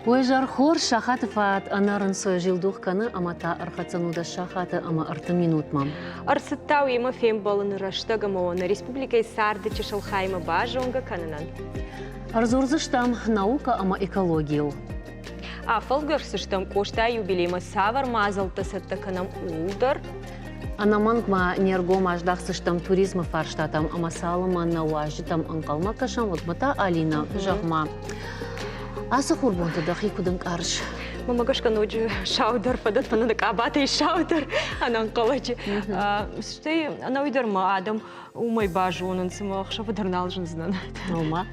Уэжар хор шахатыфат анарын сөжилдух каны амата архацануда шахаты ама арты минут мам. Арсыттау ема фем балын раштагамы оны республикай сарды чешалхаймы бажонга канынан. Арзурзыштам наука ама экологию. Афал görсüштам кошта юбилейма савар мазалты сатты канам улдар. Анамангма нерго аждахсыштам туризмы фарштатам ама салыма науажитам анкалма кашам вот Алина жагма. Асы хурбонты дахи кудын карш. Мамагашка ночи шаудар падат пана дакабата и шаудар анан калачы. Штей ана уйдарма адам умай бажонын сымақ шафадарнал жынзынан. Ома?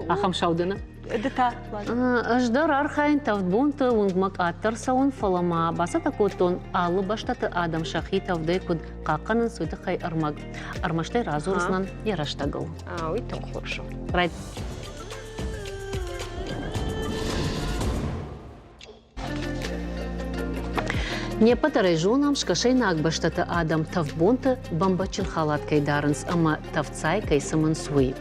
Ахам шаудына? Дета. Аждар архайн тавдбонты унгмак аттарсауын фалама баса такотон алы баштаты адам шахи тавдай куд қаққанын сөйді қай армаг. Армаштай разорызнан яраштагыл. Уйтон хорошо. Райт. Не патарай жонам шкашайнак баштаты адам тавбонты бамбачыл халат кайдарынс, ама тавцай кайсамын суй.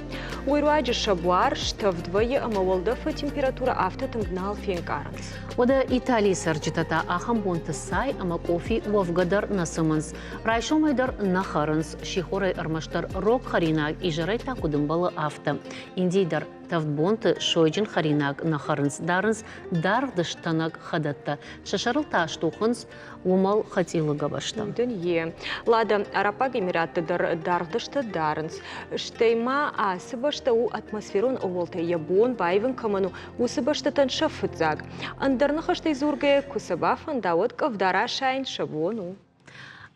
Уйруаджи шабуар штавдвое ама волдафа температура автотым гнал фенкаранс. Ода Италии сарджитата ахамбонты сай ама кофи уавгадар насымынс. Райшомайдар нахарынс, шихорай армаштар рок харинак и жарай такудым балы авто. Индийдар тавдбонты шойджин харинак нахарынс дарынс дардыштанак хадатта. Шашарыл таштухынс умал хатилы габашта. Дөнье. Лада Арапаг Эмираты дардышты дарынс. Штейма асыбашта у атмосферон оволта ябон байвын каману усыбаштатан шафыцаг. Андарнахаштай зурге кусабафан дауд кавдара шайн шабону.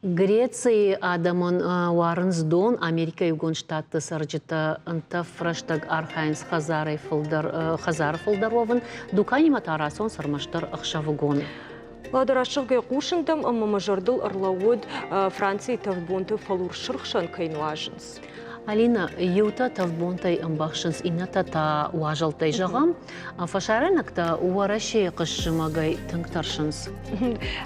Греции адамын уарынс дон Америка югон штатты сарджита ынта фраштаг архайнс хазар фылдаровын дукани матарасон сармаштар ахшавыгон. Ладарашылға қушындым, ама мажардыл ырлауыд Франция тавбонты фалур шырқшан кайнуажынс. Алина, юта тавбонтай амбахшынс ината та уажалтай жағам, фашаренакта уараши қышжымагай тыңтаршынс.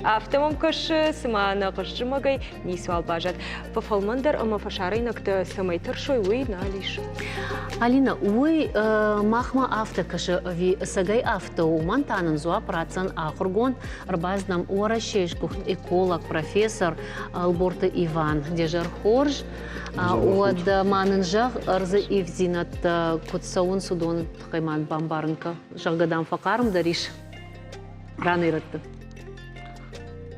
Автомам кышы, сымана қышжымагай несуал бажат. Пафалмандар ама фашаренакта самайтар шой уй налиш. Алина, уй махма авто кышы ви сагай авто умантанын зуа працан ахургон рбаздам уарашиш кухт эколог, профессор Алборты Иван, дежар хорж, уад манын жақ арзы евзинат кутсауын судон қайман бамбарынка жағгадан фақарым дариш раны иратты.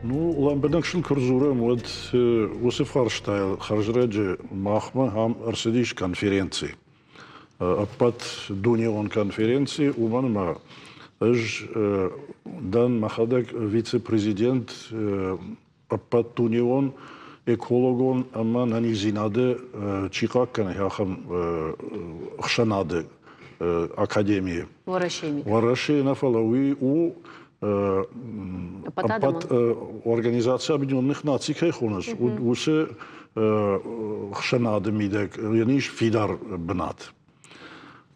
Ну, ламбедак шын күрзурым, вот Усыф Харжраджи махма хам арсидиш конференции. Аппат дунион конференции уманма аж дан махадак вице-президент аппат дунион экологон ама на них зинаде чикаккана яхам хшанаде академии. Вараши нафалави у аппат Организация Объединенных Наций кайхонас. Усе хшанаде мидек, яниш фидар бнат.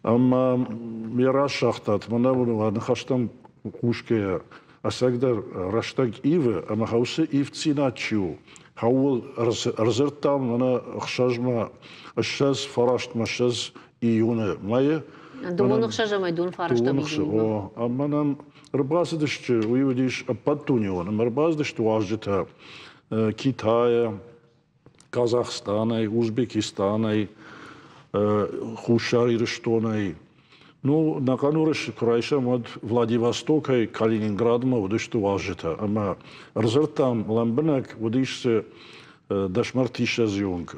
Ама мираш шахтат, манавуну аднахаштам кушке асагдар раштаг иве, ама хаусе ивциначу. Хауыл разырттам мана хшажма ашаз фарашт машаз июне мае. Думон хшажамай дун фараштам июне. Ама нам рбаздышчы уйвдиш аппаттунион, ама рбаздышты уажжита Китая, Казахстанай, Узбекистанай, Хушари Рештонай. Ну, на канурыш крайша мод Владивостока и Калининградма водышты важжита. Ама разыртам ламбынак водышсы дашмартиша зюнг,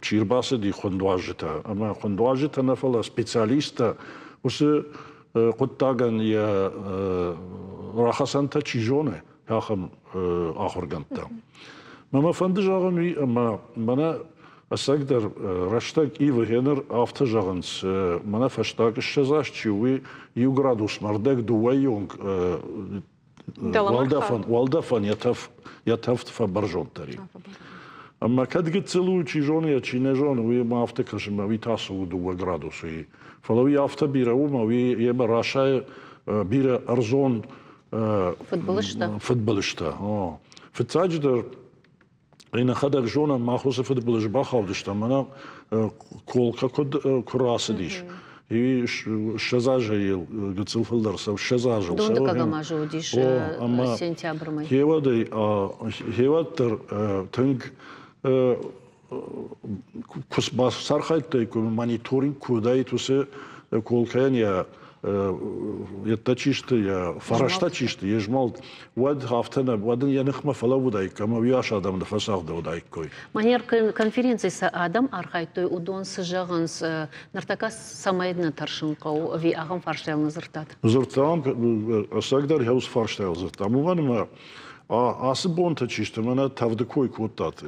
чирбасы ди хондважжита. Ама хондважжита нафала специалиста усы куттаган я рахасанта чижоне яхам ахорганта. Мама фандыжаган уи ама мана Асагдар раштаг ива генер автожаганс мана фаштаг шазашчи уи юградус мардек дуайонг валдафан ятафт фабаржонтари. Ама кадгет целую чижоне я чинежон уи ма автекашма уи тасу дуа градус уи фалави авто бира ума уи ема рашай бира арзон футболишта. Фитсадждар این خداق جونا ماخوذ فوتبالش باخالدش تمنا کولکا کد کراسدیش هی شزاجی گذل فلدرس و شزاجل. دون دکا ماجو دیش سنتیابر می. هیواد در تنگ کس باز سرخایت دای که مانیتورینگ کودای توسه کولکان یا يتشيشت يا فرشتا تشيشت يجمالت ود هافتنا ودن ينخمة فلا ودايك كما وياش آدم دفساق دا ودايك كوي. Манер конференции с Адам архайтой удон сжаганс нартака самайдна таршинкау ви агам фарштайл назыртат. Зыртам асагдар хаус фарштайл зыртам. Уманма асыбон тачишт мана тавдыкой кутат.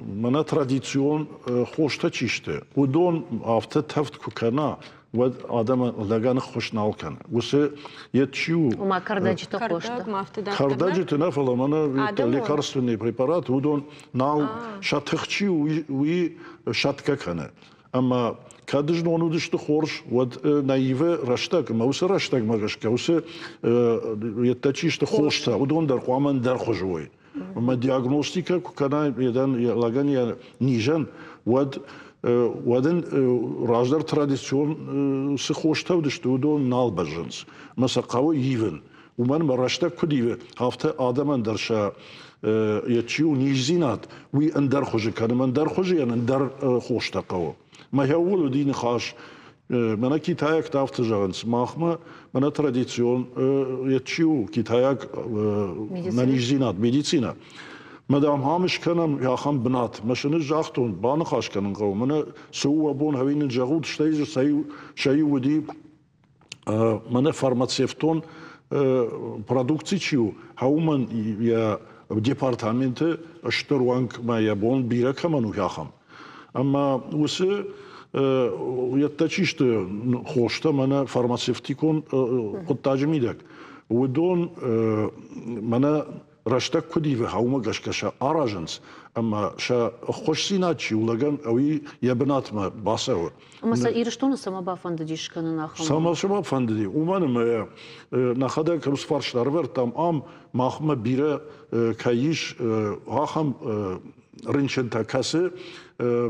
Мана традицион хошта чиште. Удон афта тавд кукана ود آدم لگن خوش نال کنه. واسه یه چیو. وما کرداجی تو خوشته. کرداجی تو نفلا منو لیکارستونی پریپارات ودون نال شاتخچی وی شاتکه کنه. اما کدش نونودش تو خورش ود نایوه رشتک. ما واسه رشتک مگش که واسه یه تچیش تو خوشته. ودون در قوامن در خوشوی. ما دیاگنوستیکا کنه یدن لگن یا نیجن ود ودن راجدار تراديسيون سخوشتا ودشتو دو نال بجنس مثلا قوي يفن ومن مرشتا كديوه هفته آدم درشا يتشيو نيزينات وي اندر خوجه كان من در خوجه يعني اندر خوشتا قوي ما هو دين خاش منا كيتايك تافت جانس ماخما منا تراديسيون يتشيو كيتايك نيزينات ميديسينا مدام هامش کنم یا خام بنات ماشین جاختون بان خاش کنن قوم من سو ابون هوین جاود شتیز شای ودی من فارماسيفتون продукции چیو هاومن یا دیپارتمنت اشتروانک ما یابون بیره کمانو یا خام اما وسه یتچیشت خوشته من فارماسيفتیکون قطعه میدک ودون من رشتك كديفه هاوما قشكشا أراجنس أما شا خوشسيناتشي ولغن أوي يبنات ما باسوا مثلا إيرشتون سما بافندديش كنا ناخم سما شما فنددي ومن ناخدا كروس فارشلار ورتام أم ماخما بيرا كايش هاخم رنشن تاكاسه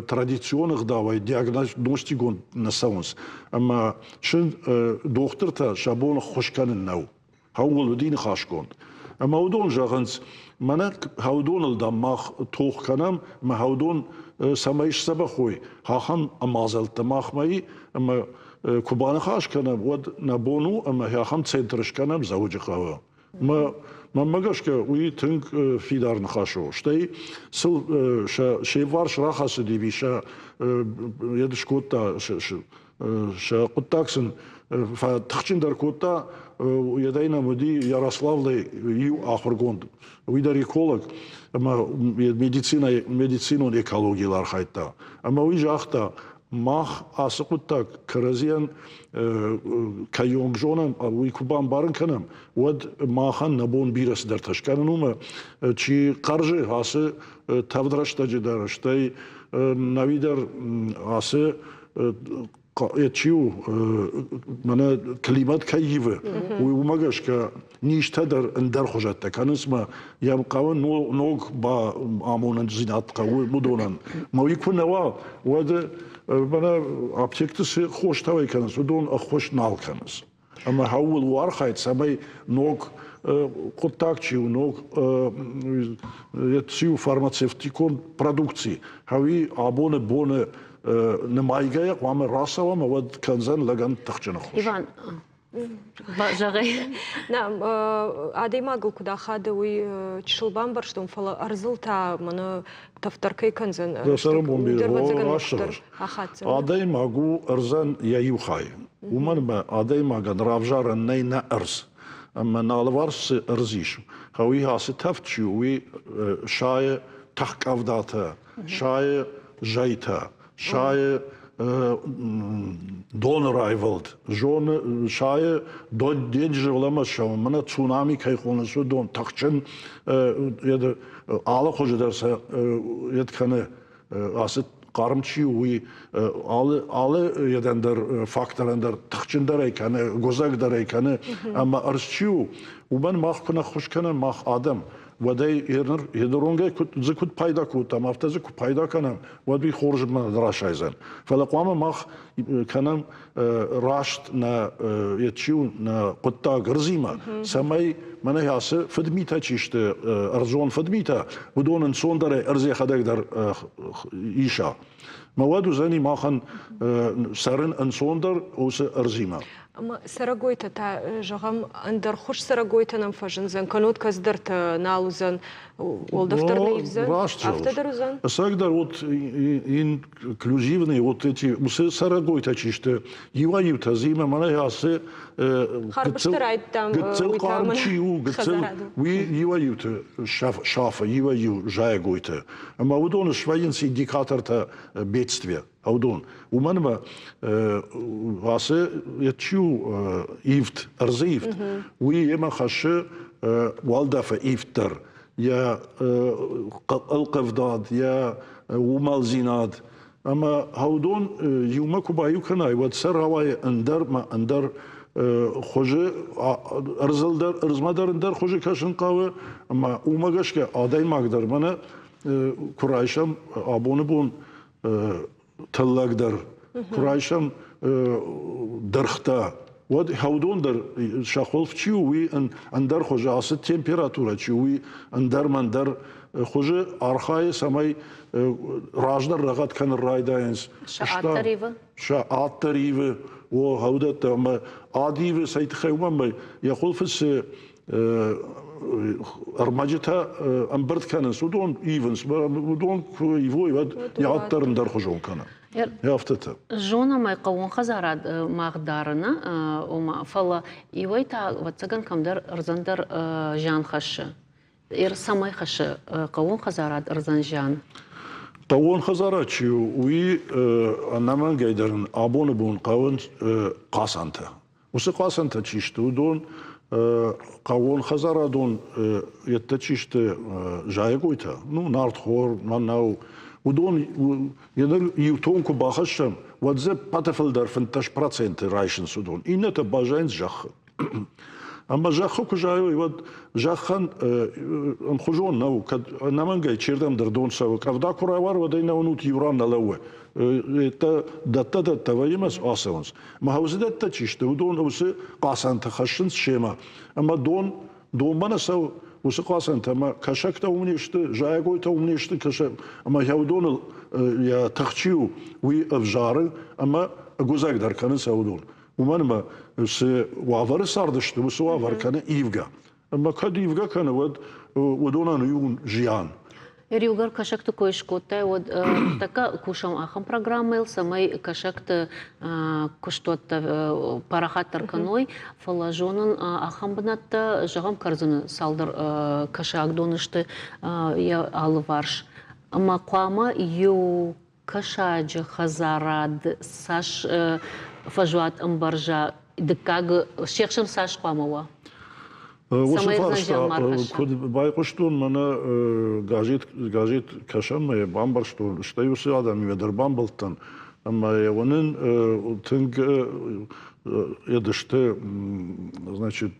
تراديسيون غداوي دياغنوستيكون نساونس أما شن دكتور تا شابون خوشكان النو هاول دين خاشكون اما هودون جاغنس منك هودون الدماغ توخ كنم ما هودون سمايش سبخوي هاخم امازل تماخ ماي اما كوبان خاش كنم ود نبونو اما هاخم تسنترش كنم زوج خوا ما مگش که وی تنگ فیدار نخاشو شتی سل شیوارش راخاس دیوی شا یدش کوتا شا قطاکسن فتخشين در كوتا يدينا مدي ياروسلاولي يو آخرگوند ويدار ايكولوج اما медицина экология лархайта اما ويج اختا ماخ اسقوتا كرزيان كيوم جونم وي كوبان بارن كنم ود ماخن نبون بيرس در تشكانوما چي قرجه هاسه تودرشتا جدارشتاي نويدر هاسه يتشيو منا كلمات كيفة ومجاش كنيشتا در اندر خجت كان اسمه يبقى نوع با عمونا زينات قوي مدونا ما يكون نوا وده منا أبتكتس خوش توي كنس ودون أخوش نال كنس أما هول وارخايت سبي نوع قطاكشي ونوع يتشيو فارماسيفتيكون برودكسي هاوي عبونة بونة نمايجي قام راسه ومود كنزن لجن تخشن خوش. إيفان باجري. نعم عادي قل كده خادوي تشلبان برشتم فلا أرزلتا من تفتركي كنزن. ده سرمون بيرو عشرة. عادي قو أرزن ييوخاي. ومن ما عادي قد رافجار نينا أرز. أما نالوارس أرزيش. هوي هاستفتشي وي شاي تحك أفداته. شاي جيته. شاي دون رايفلد جون شاي دون دينجر ولا شو من تسونامي كي خونسو دون تخشن يد على خوش درس يد كان أسد قارمشي وي على يدندر فاكتورندر تخشن دري كان جوزك دري كان أما أرشيو ومن ماخ كنا خوش كنا ماخ آدم ودای هدرونگه زکوت پیدا کودم افته زکوت پیدا کنم ود بی خورج من راشایزن فلقوام مخ کنم راشت نا یتشیو نا قطع گرزیما سمای من هیاس فدمیتا چیشت ارزون فدمیتا بدون انسان داره ارزی خدک در ایشا مواد زنی ماخن سرن انسان در اوس ارزیما Ama Saragoyta ta jagam andar خوش Saragoyta nam fajın zan kanot kazdır ta naluzan ol daftarlı evzan aftadır uzan. Сагдar вот инклюзивный вот эти усы Сарагойта чиште ива юта зима мана ясы гцел кармчиу гцел ви ива юта шафа ива ю жаягойта. Ама удон швайенс индикатор-то бедствия. Аудон. У мене васе ячу ифт арзифт. Уи ема хаше валдафа ифтер. Я القفضاد يا ومالزيناد اما هودون يوما كوبايو كناي وتسر هواي اندر ما اندر خوجه ارزل در ارزما در اندر خوجه كاشن قاوه اما وما گشكه اداي ماگدر منا كرايشم ابونه بون تلاگدر كرايشم درختا ود هودون در شخولف چیوی اندر خوجه است تمپراتورا چیوی اندر من در خوجه آرخای سمای راجدر رغت کن رایداینس شاعت تریو و هودت ما عادیو سایت خیوم ما یخولفس ارماجتا امبرد کنن سودون ایونس ودون کویوی ود یعترن در خوجون کنن. يافتته. جونا ما يقوون خزارات مقدارنا وما فلا يويتا وتسجن كم در أرزندر جان خش سماي خش قوون خزارات أرزن جان. قوون خزارات شو وي نمان جيدرن أبون بون قوون قاسنته. وش قاسنته تشيشتو دون قوون خزارات دون يتشيشت جايقويتا. نو نارد خور ناو ودون يدل يوتونكو باخشم وادزب باتفلدر 15% رايشن سودون إنه تباجين جخ أما جخو كجايو يود جخن خجون نو كد نمان جاي تشيردم در دون سو كفدا كراوار ودينا ونوت يوران لوه دتا توايمس آسونس ما هوزدت تشيشت ودون وس قاسن تخشن شيما أما دون ما نسو وسقاسن تما كشكتا ومنيشت جايقويتا ومنيشت كشك اما يودون يا تخشيو وي افجار اما جوزاك دار كان سودون ومنما س وافر ساردشت وسوافر كان ايفغا اما كد ايفغا كان ودون نيون جيان Рюгар кашакта коишкота вот така кушам ахам программел самай кашакта куштотта парахаттар каной фалажонын ахам бынатта жагам карзыны салдар кашак донышты я алварш ама куама ю кашаджы хазарад саш фажуат амбаржа дыкаг шекшим саш куамава كود بايقشتون منا جاجيت كشام بامبرشتون شتايو سيادة ميدر بامبلتن أما يونن تنج يدشته значит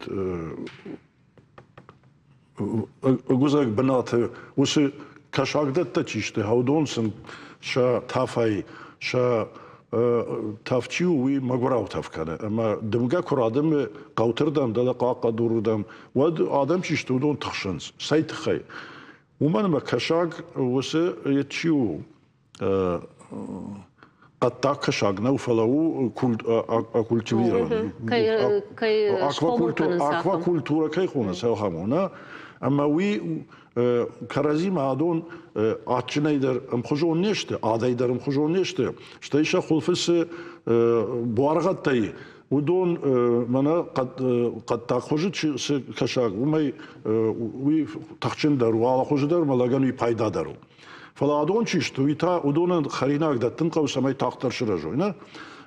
جوزك بنات وش كشاقدت تشيشته هودونسن شا تافاي شا تافچیو وی مگوراو تاف کنه اما دمگه کرادم قوتردم دل قاقا دوردم ود آدم چیشتو دون تخشنز سایت خی و من ما کشاگ وسه یتشیو قطع کشاگ نو فلاو کولتویران اکواکولتورا کی خونه سو همونه اما وی كرازيم عادون عتشنايدر مخجون نشته عادايدر مخجون نشته شتايشا خلفس بوارغتاي ودون منا قد تاخوجت كشاك وماي وي تخشن در وعلى خوجدر ملاغان وي بايدا درو فلا عادون چيشتو ويتا ودون خريناك دتن قوسا ماي تاختر شرجوينا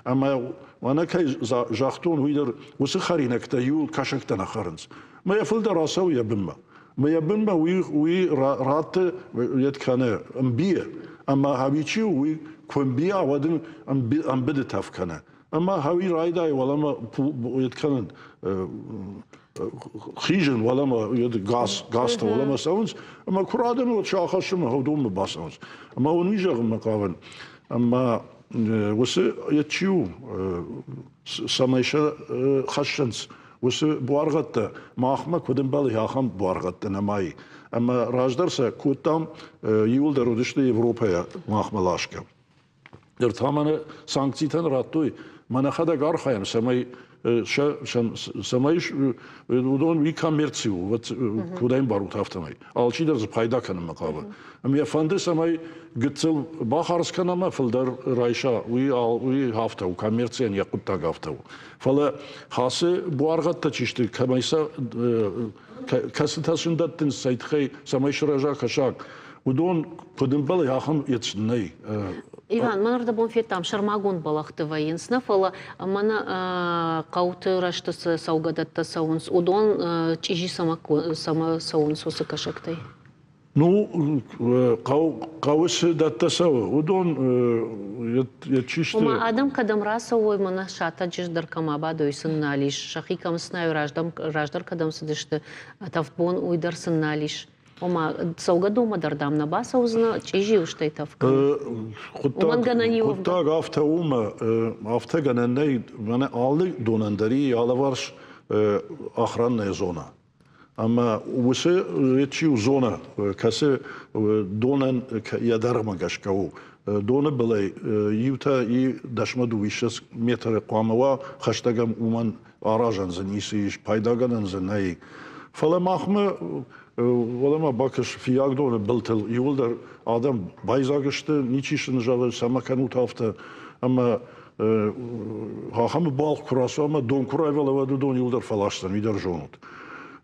اما وانا كاي جاختون ويدر وس خريناك تا يول كشاك تنخرنز ما يفل دراسه ويا بما ما يبنما وي رات يتكنا امبيه اما هاويتشي وي كومبيا ودن امبدت افكنا اما هاوي رايداي ولا ما يتكنا خيجن ولا ما غاز ولا ما ساونس أما كرادن وتشاخش ما هو دوم باسونس أما هو نيجر مقاون أما وس يتشيو سمايشة خشنس وس بوارغت ما أخما كودن بالي هاخم بوارغت نماي أما راجدرسا كوتام يول درودشتي أوروبا ما أخما لاشكا در تامانه سانكسيتن راتوي من خدا غار خايم سماي سمايش ودون وي كاميرسيو وات كوداين باروت افتماي алчи در пайда канам мақаба ам яфанде самай гитсел бахарс канама филдер райша уи хафта у коммерциен якутта гафта фала хасе буаргатта чишти камайса каситасундаттин сайтхай самайш ража кашак удон кодимбал яхам ецней Иван, манарда бонфеттам шармагон балахты воинсна, фала мана кауты раштасы саугадатта саунс, удон чижи сама саунс осы кашактай. Ну, каусы датта сау, удон чишты. Ома адам кадам раса ой мана шата жиждар камаба дойсын налиш, шахи камснаю раждар кадам сыдышты тавбон уйдар сын налиш. Ома сауга дома дардам на баса узна чижи уштай тавка. Кутта гафта ума афта ганандай мана алы донандари алаварш охранная зона. Ама усе ечи зона касе донан ядарма гашкау. Дона былай юта и дашмаду вишес метр қамава хаштагам уман аражан занисиш пайдаганан занай. Фала махма Волема бакаш фиагдоне билтел юлдар адам байзагышты ничишин жалы самаканут афта ама хахам бал курасу ама дон курайвала ваду дон юлдар фалаштан видар жонут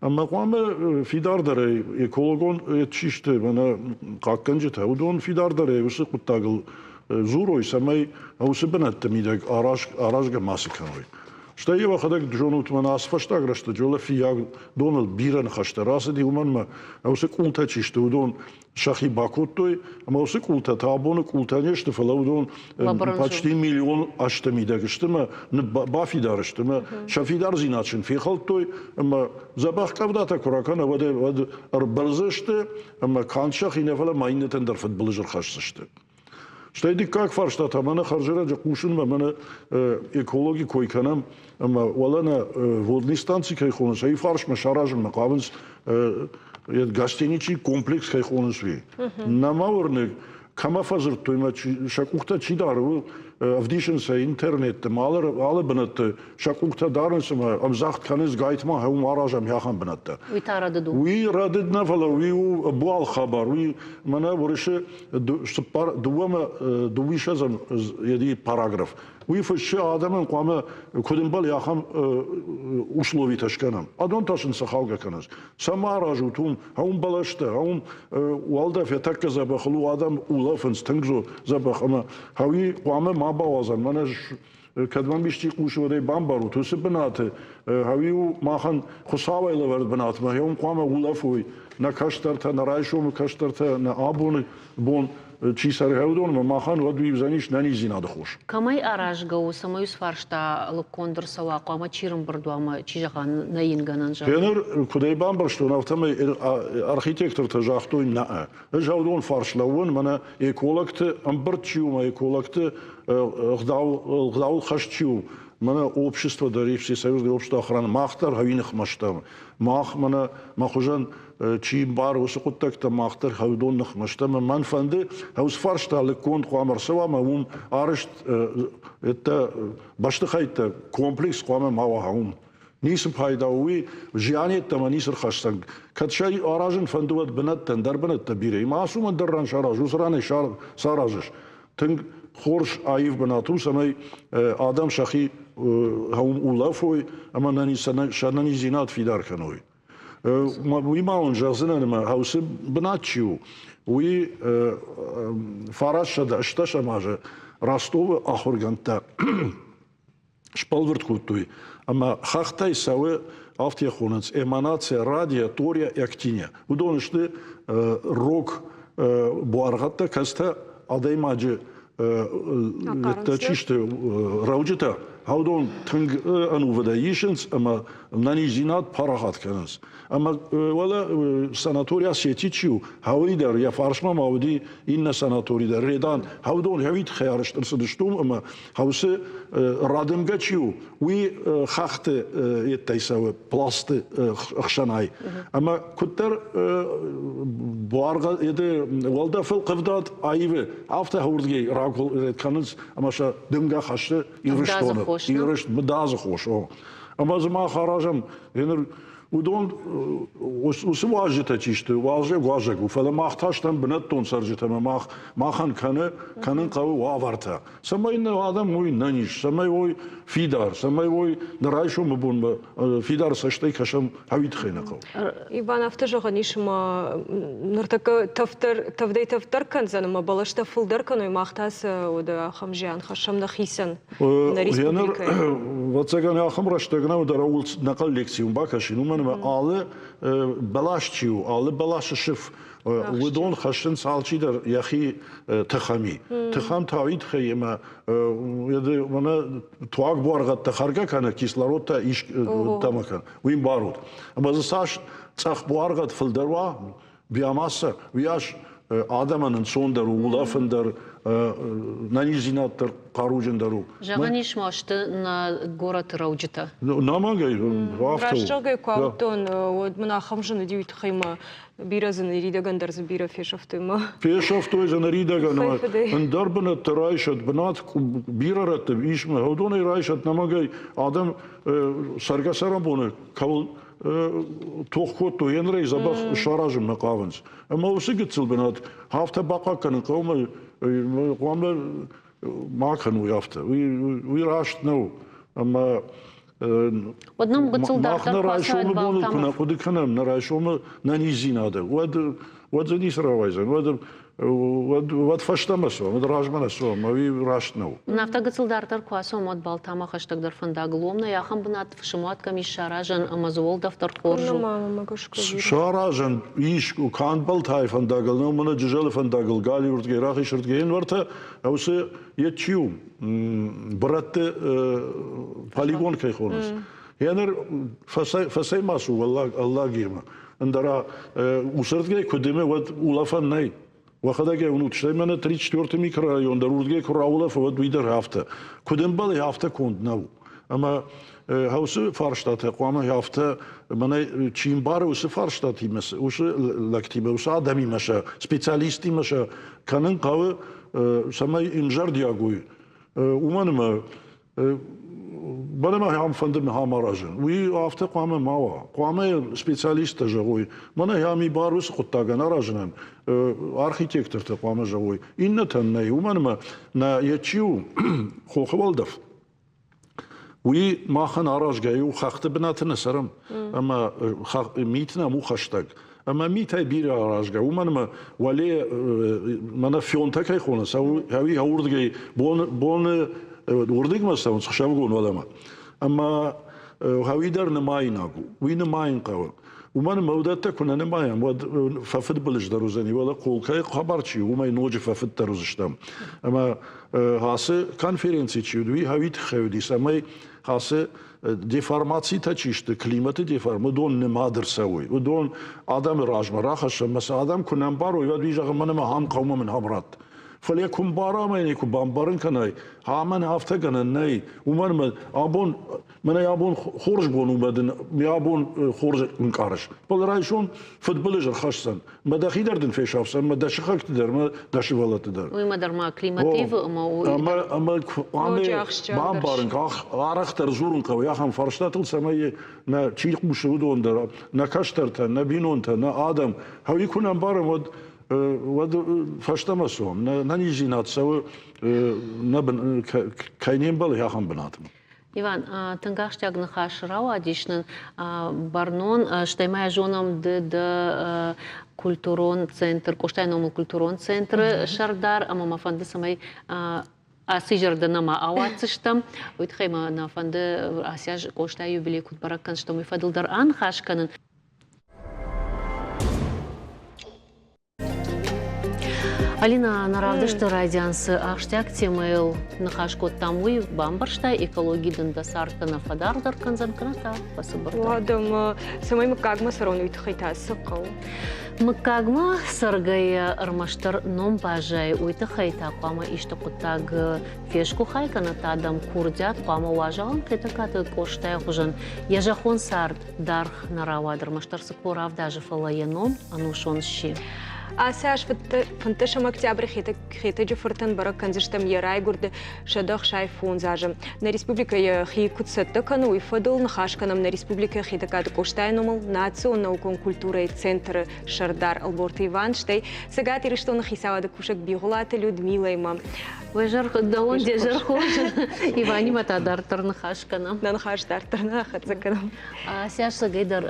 ама қуаме фидардаре экологон чиште мана какканжета удон фидардаре усы куттагыл зурой самай усы бенатта мидаг аражга масиканой Что я выходил к Джону Тмана асфаштагра, что Джола фияг Дональд Биран хашта раз и уманма, а усе култа чиште удон шахи бакуттой, а мы усе култа табоны култа нечто фала удон почти миллион аштамида гштема бафидар штема шафидар зиначин фихалтой, а забах кавдата куракана вад арбалзаште, а каншах и нефала майнетен дар футболжер хашште. Что это как фарштат, а мы харжера джакушин, мы экологи койканам, мы валана водные станции кайхонус, а и фарш мы шаражем, мы кавенс гостиничный комплекс кайхонус ви. На маурне камафазер той мы шакухта чидару, вдишенся интернет, малер alle benut шакухта дарнс мы амзахт канис гайтма хум аражем яхан benut. وی ردد نفلا وی او بوال خبر وی منه ورشه دویش از یدی پاراگراف وی فش آدم قام کدوم بال یاخم условий تشکنم آدم تاشن سخاوگ کناس سمارا جوتون هم بالشته هم والده فتک زبخلو آدم اولافنس تنگزو زبخ اما هاوی قام ما باوازن منه كدمان بيشتي قوش ودي بامبارو توسي بناته هاويو ماخن خصاوة إلا ورد بنات ما هيوم قامة ولافوي نا كاشترتا نا رايشوم كاشترتا نا آبون بون چی سر هودون ما ماخن ودوی بزنیش نانی زینا دخوش. کمی آراش گو سمایوس فرشتا لکندر سوا قام چیرم بردو اما چیجان نینگانن جا. هنر کدای بام برشتون افتم ارخیتکتر تجاختوی نه. جاودون فرش لون من اکولکت امبرتشیو ما اکولکت غداول خشتشیو. من общество даривший союзное общество охраны махтар хавиных масштаб мах мана махужан чи бар усукуттакта махтар хавдонных масштаб ман фанды хаус фаршталы кон қамар сава мам арышт это башты хайта комплекс қама мава хаум нисм пайдауи жианет тама ниср хашсан катшай аражын фандуват бенаттан дарбанат табире масуман дарран шараж усраны шар саражш тинг خورش عیف بناتو سمی آدم شخی هم اولافوی اما نانی زینات فیدار کنوی. وی ما اونجا زنان ما هاوس بناتشیو وی فراش شد اشتاش ماجه راستو آخرگانتا شپالورد کودتوی اما خاختای سوی آفتی خوننس اماناتsia رادیاتوریا اکتینیا و دونشته روک بوارغتا کسته آدای ماجه это чисто раудита هودون تنگ انو ودایشنس اما نانیزینات پراخت کننس اما ولا سناتوریا سیتی چیو هاوی در یا فارشما ماودی این سناتوری در ریدان هودون هویت خیارش ترسدشتوم اما هوس رادمگا چیو وی خخت یتیساو پلاست خشنای اما کتر بوارغ یده ولدا فل قفدات آیوه افته هوردگی راکل کننس اما شا دمگا خشته ایرشتونه ایرشت مداز خوش اما زمان خراجم هنر ودون وس واجته چیشته واجه گو فلا ماختاشتم بنتون سرجته ما خان کنن قوی واورته سمای نه آدم وی ننیش سمای وی فیدار سمای وی درایشو مبون فیدار سشته کشم هویت خینه قو Иван автожога нишма нуртака тавдай канзан ма балашта фулдаркану махтас ода хамжан хашамна хисан на республика. Вот цаган я хамраштагна ударул накал лекцию бакашин уман але балашчиу але балашшиф ودون خشن سالچی در یخی تخمی تخم تاوید خیمه یده منا توق بارگت تخرگه کنه کیسلارود تا ایش تمکن ویم بارود اما زساش تخ بارگت فلدروا بیاماسه ویاش آدمانın son der ulafın der нанизинат der каружен дару. Жаганиш мошты на город Рауджита. Намагай вафту. Рашжогай квалтон вот мына хамжын дивит хайма биразын иридаган дер забира фешафтыма. Фешафту изан иридаган. Ндарбна тарайшат бнат бирарат ишме ходон ирайшат намагай адам саргасарам боны кавл توخوت تو ین ری زبخ شارجم مقاونس اما وسیگت سلبنات هفته باقا کنن قوم ما کنو یافته وی راشت نو اما одном гацилдар райшоны болу кына куды кынам на райшоны на низинады вот за нис равайзан вот фаштамасо вот ражманасо мави рашнау нафта гацилдартар квасо мод балтама хаштагдар фандагломна яхам бнат фшмат камиш шаражан амазол дафтар коржу шаражан иш кан балтай фандагл но мана жжел фандагл гали уртге рахи шуртген варта аусе етчиу братте полигон кайхонус янер фасай масу والله гима андара усертге кудеме вот улафан най وخداگه اونو تشتای من 3-4 میکرایون در اردگی کراوله فود ویدر هفته کدوم بالی هفته کند نو اما هاوس فارشتات قوام هفته من چین بار وس فارشتاتی مس وس لکتیبه وس آدمی مشه سپیشالیستی مشه کنن قوه سمای انجار دیاگوی اومنم بله ما هم فندم هماراجن وی هفته قوام ماوا قوام سپیشالیست جوی من همی باروس خودتاگن آراجنم архитектор та قوام جوی این نتن نه اومنم نه یچیو خوخوالدف وی ما خن آراج گیو خخت بناتن سرم اما میتنا مو خشتگ اما میتای بیر آراج گیو اومنم ولی من فیونتا کی خونه سو هوی هوردگی بون وردگ مثلا خشمگون ولما اما هوی در نمایناگو وی نماین قوم ومن مودته كنا نمايم ففد بلج دروزني ولا قولكاي خبرشي وما ينوج ففد دروزشتم اما هاسه كونفرنسي تشودوي هاويت خودي سماي هاسه ديفورماتسي تشيشت كليمات ديفورم دون نمادر سوي ودون ادم راجما راخش مثلا ادم كنا بارو يد يجا من ما هم قوم من همرات فليكن بارا ما يكون بامبارن كناي هامن هفته كنا ناي ومن ابون من يابون خرج بون ومدن يابون خرج نقارش بالرايشون فوتبولج خاصن ما داخل دردن فيش افسن ما داش خاك تدر ما داش ولا تدر وي مدر ما كليماتيف اما بامبارن اخ ارختر زورن قوي اخم فرشتاتل سماي نا تشيق مشودون در نا كاشترت نا بينونت نا ادم هو يكون امبارن ود فاشتماسوم نانيجينات سو نبن كاينين بل يا خم بناتم Иван, тангахштяг нахаш рауадишнен барнон штаймая жонам де культурон центр, коштайному культурон центр шардар, ама мафанды самай асижарда нама аватсыштам, уйтхайма нафанды асяж коштай юбилей кутбараккан, что мы фадылдар анхашканын. Алина наравдышты радиансы аштяк темайл нахашкот тамуй бамбаршта экологидан дасаркана фадардар канзанканата пасыбырта. Ладам, самай макагма сарону итхайта сыкал. Макагма саргая армаштар ном бажай уйтахайта кама иштакутаг фешку хайкана тадам курдят кама важалан китакаты коштай хужан. Яжахон сард дарх наравад армаштар сыкурав даже фалаяном анушон щи. Асяш фанташам октябрь хита джуфортан барак канзиштам ярай гурды шадах шайфун зажим. На республика хи куцетта кану и фадул нахашканам на республика хита кад коштайномал националкон культура и центр Шардар Алборта Иванштей. Сега ти решто на хисава да кушак бигулата Людмила има. Вежар да он дежар хожа Ивани матадар тарнахашканам. На нахаштар тарнахатзаканам. Асяш сагайдар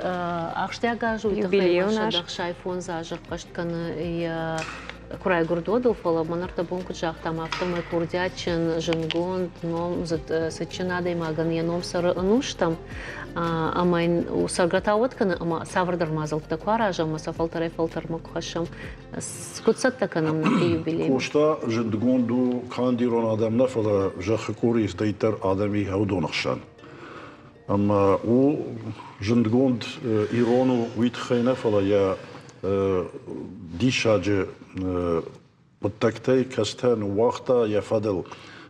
ахштягажу юбилею наш шадах шайфун зажих каштканы и курай гурдоду фала монарта бонку жахтам автомай курдячин жангон ном сачинада маган яном сар нуштам амайн усагратавоткана ама саврдар мазал таквара жама сафалтарай фалтар макхашам скутсаттаканам на юбилей. Кошта жандгонду кандирон адам нафала жахкури стейтер адами хаудонахшан. Ама у жандгонд Ирону витхайна фала я дишаджи подтактей кастен вахта я фадел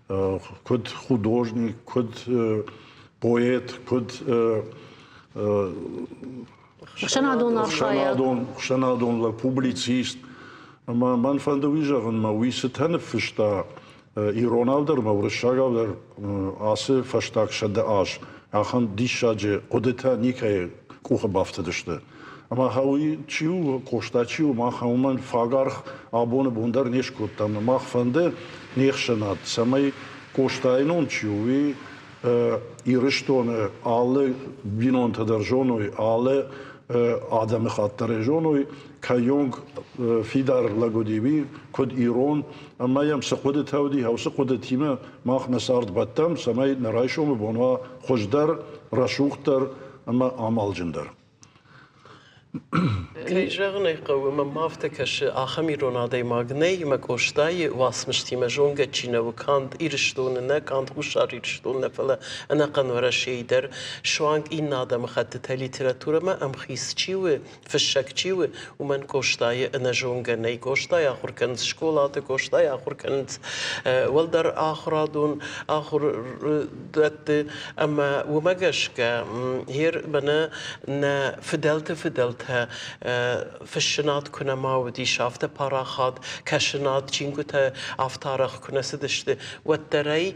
код художник, код поэт, код Шанадон публицист. Man van de wijzigen, maar wie zit hen versta Iran ouder, maar we ouder ase verstak shade ash. Gaan dishage odeta nikay kuche bafte deshte. Maar hoe chiu kosta chiu maar gaan fagar abone bonder nishkut tam mag van de nechshenat. Samay kosta inon chiu irishton alle binon tadarjonoi alle آدم خاطر جونوی کایونگ فیدار لگودیوی کد ایران اما یم سقوط تودی هاو سقوط تیمه ماخ مسارد باتم سمای نرایشوم بونوا خوشدر رشوختر اما عمل جندر. كيجرغني قوم ما افتكش اخمي رونادي ماغني ما كوشتاي واسمشتي ما جونغا تشينا وكانت ايرشتون كانت وشار ايرشتون فلا انا قنورا شيدر شوانك ان ادم خدت ليتراتورا ما ام خيسچيو فشكچيو ومن كوشتاي انا جونغا ني كوشتاي اخر كانت شكولات كوشتاي اخر كانت ولدر اخرادون اخر دت اما وماغشكا هير بنا نا فدلت فشنات كنا ما ودي شافته باراخات كشنات چينگوته افتارخ كنا سدشته وتري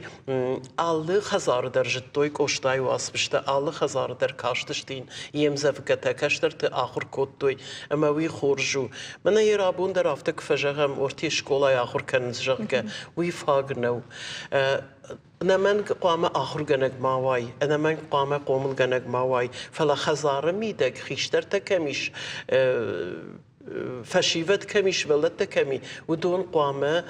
الله خزار درجه توي كوشتاي واسبشته الله خزار در كاشتشتين يمزفكته كشترت اخر كود توي اما وي خورجو من يرابون در افتك فجغم اورتي شكولا اخر كنزجغ وي فاغنو أنا من قامة آخر جنگ ماوي أنا من قامة قوم الجنگ ماوي فلا خزارة ميدك خيشترت كميش فشيفت كميش بلدت كمي ودون قامة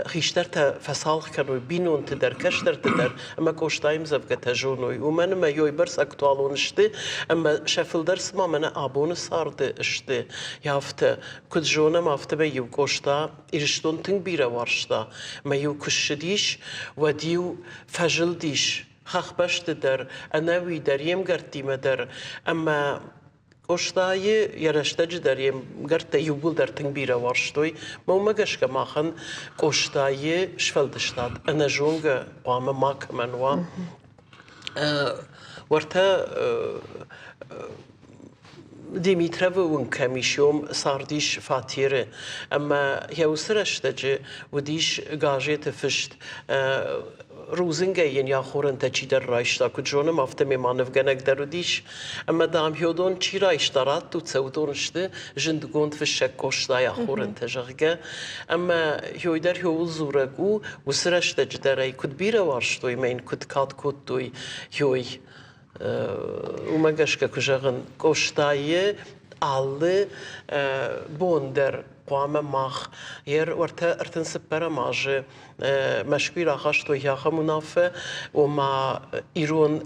خيشترت فصالح كانوا بينون تدر كشتر تدر أما كوشتايم زبقة جونوي ومن ما يوي برس أكتوالون اشتي أما شافل درس ما من أبون صارد اشتي يافت كد جونا ما افت بيو كوشتا إرشتون تنبيرا وارشتا ما يو كشديش وديو فجل ديش خخبش تدر أنا ويدر يمقرتي مدر أما كوشتاي يرشتج دريم قرت يوبل در تنبيرا وارشتوي ما ماغش كماخن كوشتاي شفلدشتاد انا جونغ قام ما كمنوا ورتا ديميترف ونكميشوم صارديش فاتيره اما يوسرشتج وديش غاجيت فشت روزنگه یا خورن تچی در رایشتا کجونه مافته میمانف گنگ درودیش اما دام هیودون چی رایشتارات تو تودونشته جندگوند فشک کوشتا یا خورن تجرگه اما هیودر هیول زورگو وسرشته جدرای کد بیره وارشتوی مین کد کات کد توی هیوی ومگش که کجاگن کوشتای alle بوندر قوام ماخ یر ورتا ارتن سپر ماجه مشکوی راخاش تو یاخ منافع و ما ایران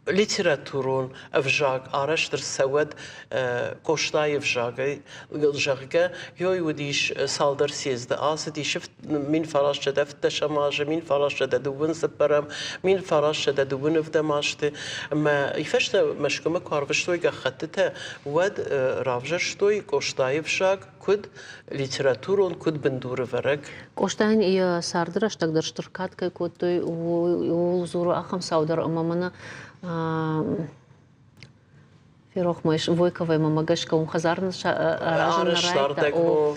literatürün evjag araştır sevet koştay evjagı yoy udiş saldır sizde as dişift min faraşça defte şamajı min faraşça da duvun separam min faraşça da duvun evdemaştı ama ifeşte meşkume karvıştoy gahattete ved ravjashtoy koştay evjag kud literatürün kud binduru verek Koştayın iya sardıraş tagdır ştırkat kay kotoy ul zuru aham saudar amamana Ферохмайш Войковой мамагашка хазарны Araçlarda o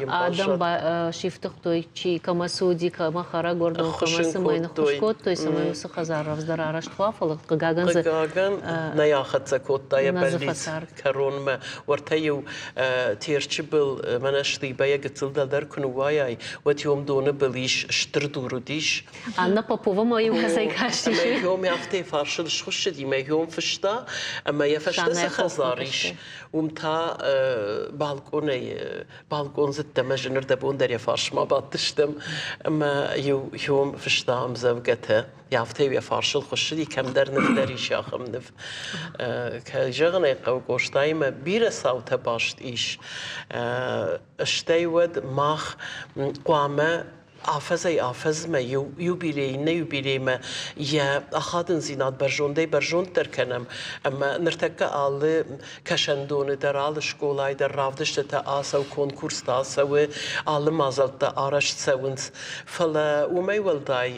Адам шифтых той чи камасуди камахара гордон камасы майны хушкот той самай с хазаров здар араш твафал гаганзы Gagan ne yaxatsa kottaya bellit karun me wartayu tierchibil manashti baya gitsilda der kunuvayay wat yom donu bilish shtruduru dish Анна Попова мою хазайкашти ama yom yafte farşıl şuşdi me yom fışta ama yafashta khazarish umta balkon zitte jenir de bun der yafarşma battıştım ama yom fışta am zavgete yafte ya farşıl khuşdi kem der nefderi şaxım nef kajagna qaw qoştayma bir savta başt iş işteyved mah qama afaz me yubileyme ya ahadın zinat berjon terkenem ama nirteka alı kaşendonu der alı şkolay der ravdışta ta asa konkurs ta asa ve alı mazalta araş sevins fala umay welday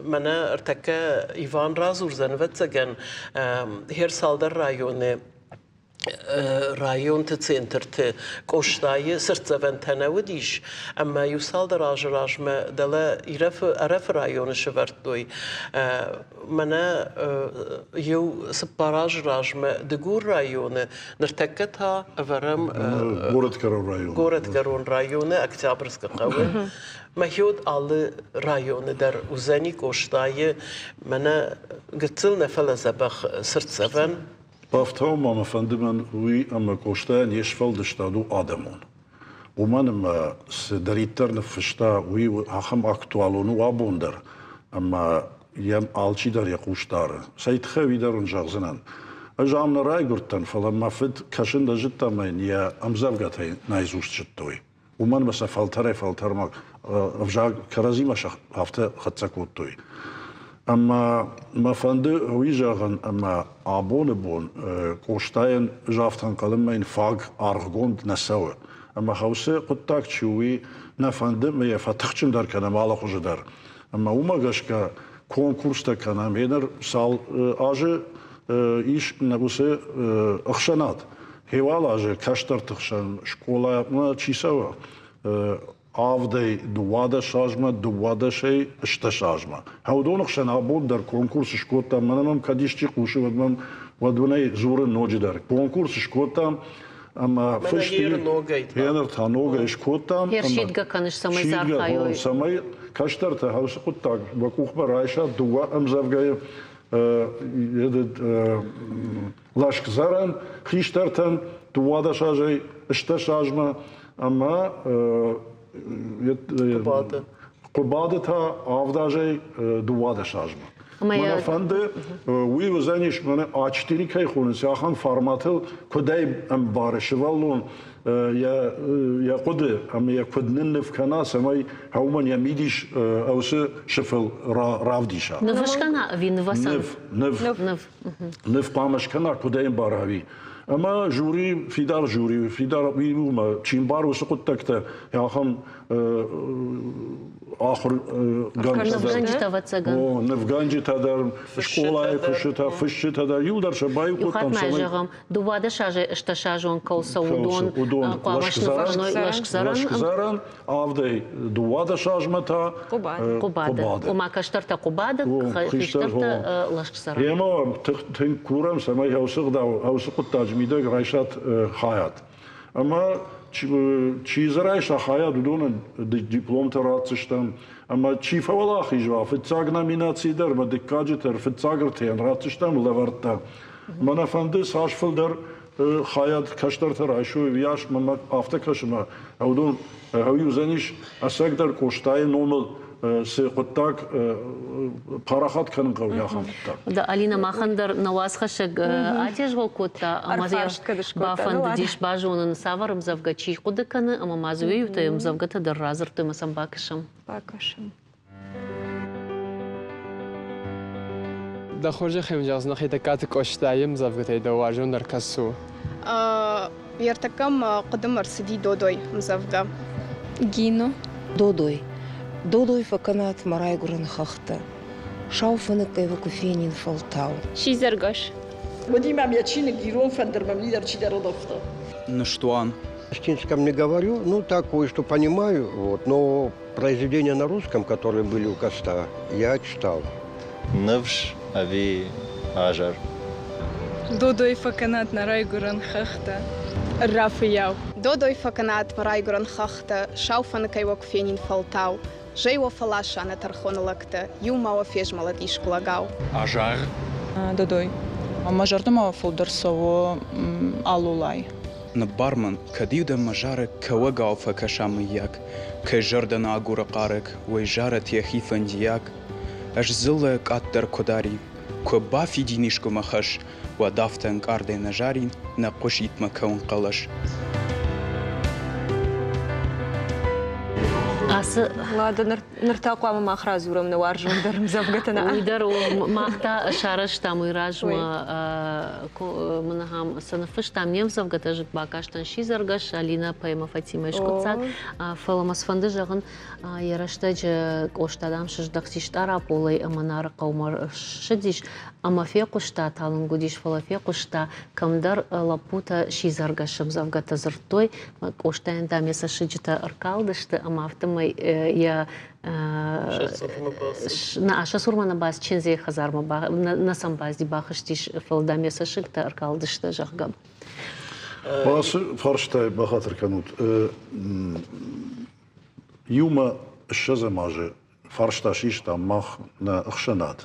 mana irteka Ivan Razur zanvetsagen her saldar rayonu rayon centrte koştayı sırtseven tenevdiş ama yusal da rajme dala araf rayonu şevertoy mana yu separaj rajme de gur rayonu nirteketa varam Goret Karon rayonu Oktyabrska qawe Mahiyod alı rayonu der uzani koştayı mana gitsil nefela zabah sırtseven Baftam ama efendim uy ama koştayan yeşfal dıştadu adamon. Umanım deriter nefşta uy aham aktualonu abonder. Ama yem alçidar ya koştar. Sayit xavi der unjağzınan. Ajamna raygurttan falan mafid kaşında jittamayın ya amzavgatay nayzuş jittoy. Uman mesela faltarmak avjag karazima hafta khatsakottoy. Ama mafande hoijagan ama abonebon koştayan jaftan kalınmayın fag argond nasawa. Ama havse quttak çuvi nafande me yafatıqçın derken ama ala hujadar. Ama umagaşka konkursta kanam yener sal ajı iş nabuse akşanat. Heval ajı kaştar tıqşan şkola ma çisava. Avday duvada şajma, duvada şey işte şajma. Havdonuk şen abon der konkurs şkotam manam kadişçi kuşu vadmam vadunay zorun noci der. Konkurs şkotam ama fıştı yener tanoga şkotam Herşidga kanış samay zarhayoy. Samay kaştar ta havsı quttak vakuxba rayşa duva amzavgay laşk zaran xiştartan duvada şajay işte şajma ama Qubada ta avdajay duvada şajma. Mana fande uy uzanish mana A4 kay khunus ya ham formatı kuday am barışvalun ya qude am ya kudnin nefkana samay hawman yamidish awse shifel ravdisha. Navashkana vi navasan. Nef qamashkana kuday baravi. Ama juri fidar uyuma çimbar ve sukuttakta ya ham ahır Nefganci tadar şkolaya kuşuta fışçı tadar yıldar şabay kutam samay. Duvada şaje işte şajon kolsa udon laşkzaran avday duvada şajmata Qubada. Uma kaştarta qubada kaştarta laşkzaran. Yema ten kuram samay havsı kutaj midag rayşat hayat. Ama çizrayşa hayat udonun diplom teratıştan ama çifa valahi jva fitsag nominatsiy der ma dikkaciter fitsagırtayan ratıştan levartta. Mana fande saşfıl der hayat kaştar terayşu yaş mamak hafta kaşıma. Udon havi uzaniş asak der koştay normal سيقطاك قارخات كان قوي خمطاك Да, Алина Махандар навасхашек атеж волкота, Арфашт кадышкота, ну бафан ладно. диш бажонын саварым завгачи кудыканы, ама мазуею тайым завгата дар разыр тайм самбакышым. Покажем. Да хоже хемжаз нахита кат коштаим завгатay да важон дар касу. يرتكم قدم رصدي دودوي مزفقة جينو دودوي فكانت مراي قرن خخته شاوفنك كيف كوفينين فلتاو شيزرغش وديما مياتشين гирон фандер мамлидер чидер родовта. Наштуан. На Астинском не говорю, ну так кое-что понимаю, вот, но произведения на русском, которые были у Коста, я читал. Навш, ави, ажар. دودوي فكانت نراي قرن خخته الرافياو دودوي فكانت مراي قرن خخته شاوفنك يوقفينين فلتاو جاي وفلاش أنا ترخون لكته يوما وفيج ملاديش كلاغاو Ажар. دودوي مجرتما فودرسو алулай На бармен кадиуда мажара кавагау факашамияк, кежардана агуракарек, уйжара тяхифандияк, аж зылая каттер кодари, кобафи динишку махаш, وادافتن карде нажарин, на пошит макаун калаш. Асы Ладно, ныртақуамы махраз урам наваржым дарым завгатана. уйдар махта шарыш там уйражма мынахам сыныфыш там нем завгата жык бакаштан шизаргаш Алина Пайма Фатима Ишкутсак фаламас фанды жағын ярашта жы оштадам шыждақ сиштара полай аманары қаумар шыдиш амафе құшта талын гудиш фалафе құшта камдар лапута шизаргашым завгата зыртой оштайын там еса шыжыта ыркалдышты амафтымай я на аша сурмана баз чензе хазарма на сам баз ди бахыштиш фалдаме сашыкта аркалдышта жахгам. بس فرشتاي بخاطر كانت يوم الشزة ماجي فرشتا شيشتا مخ نا اخشنات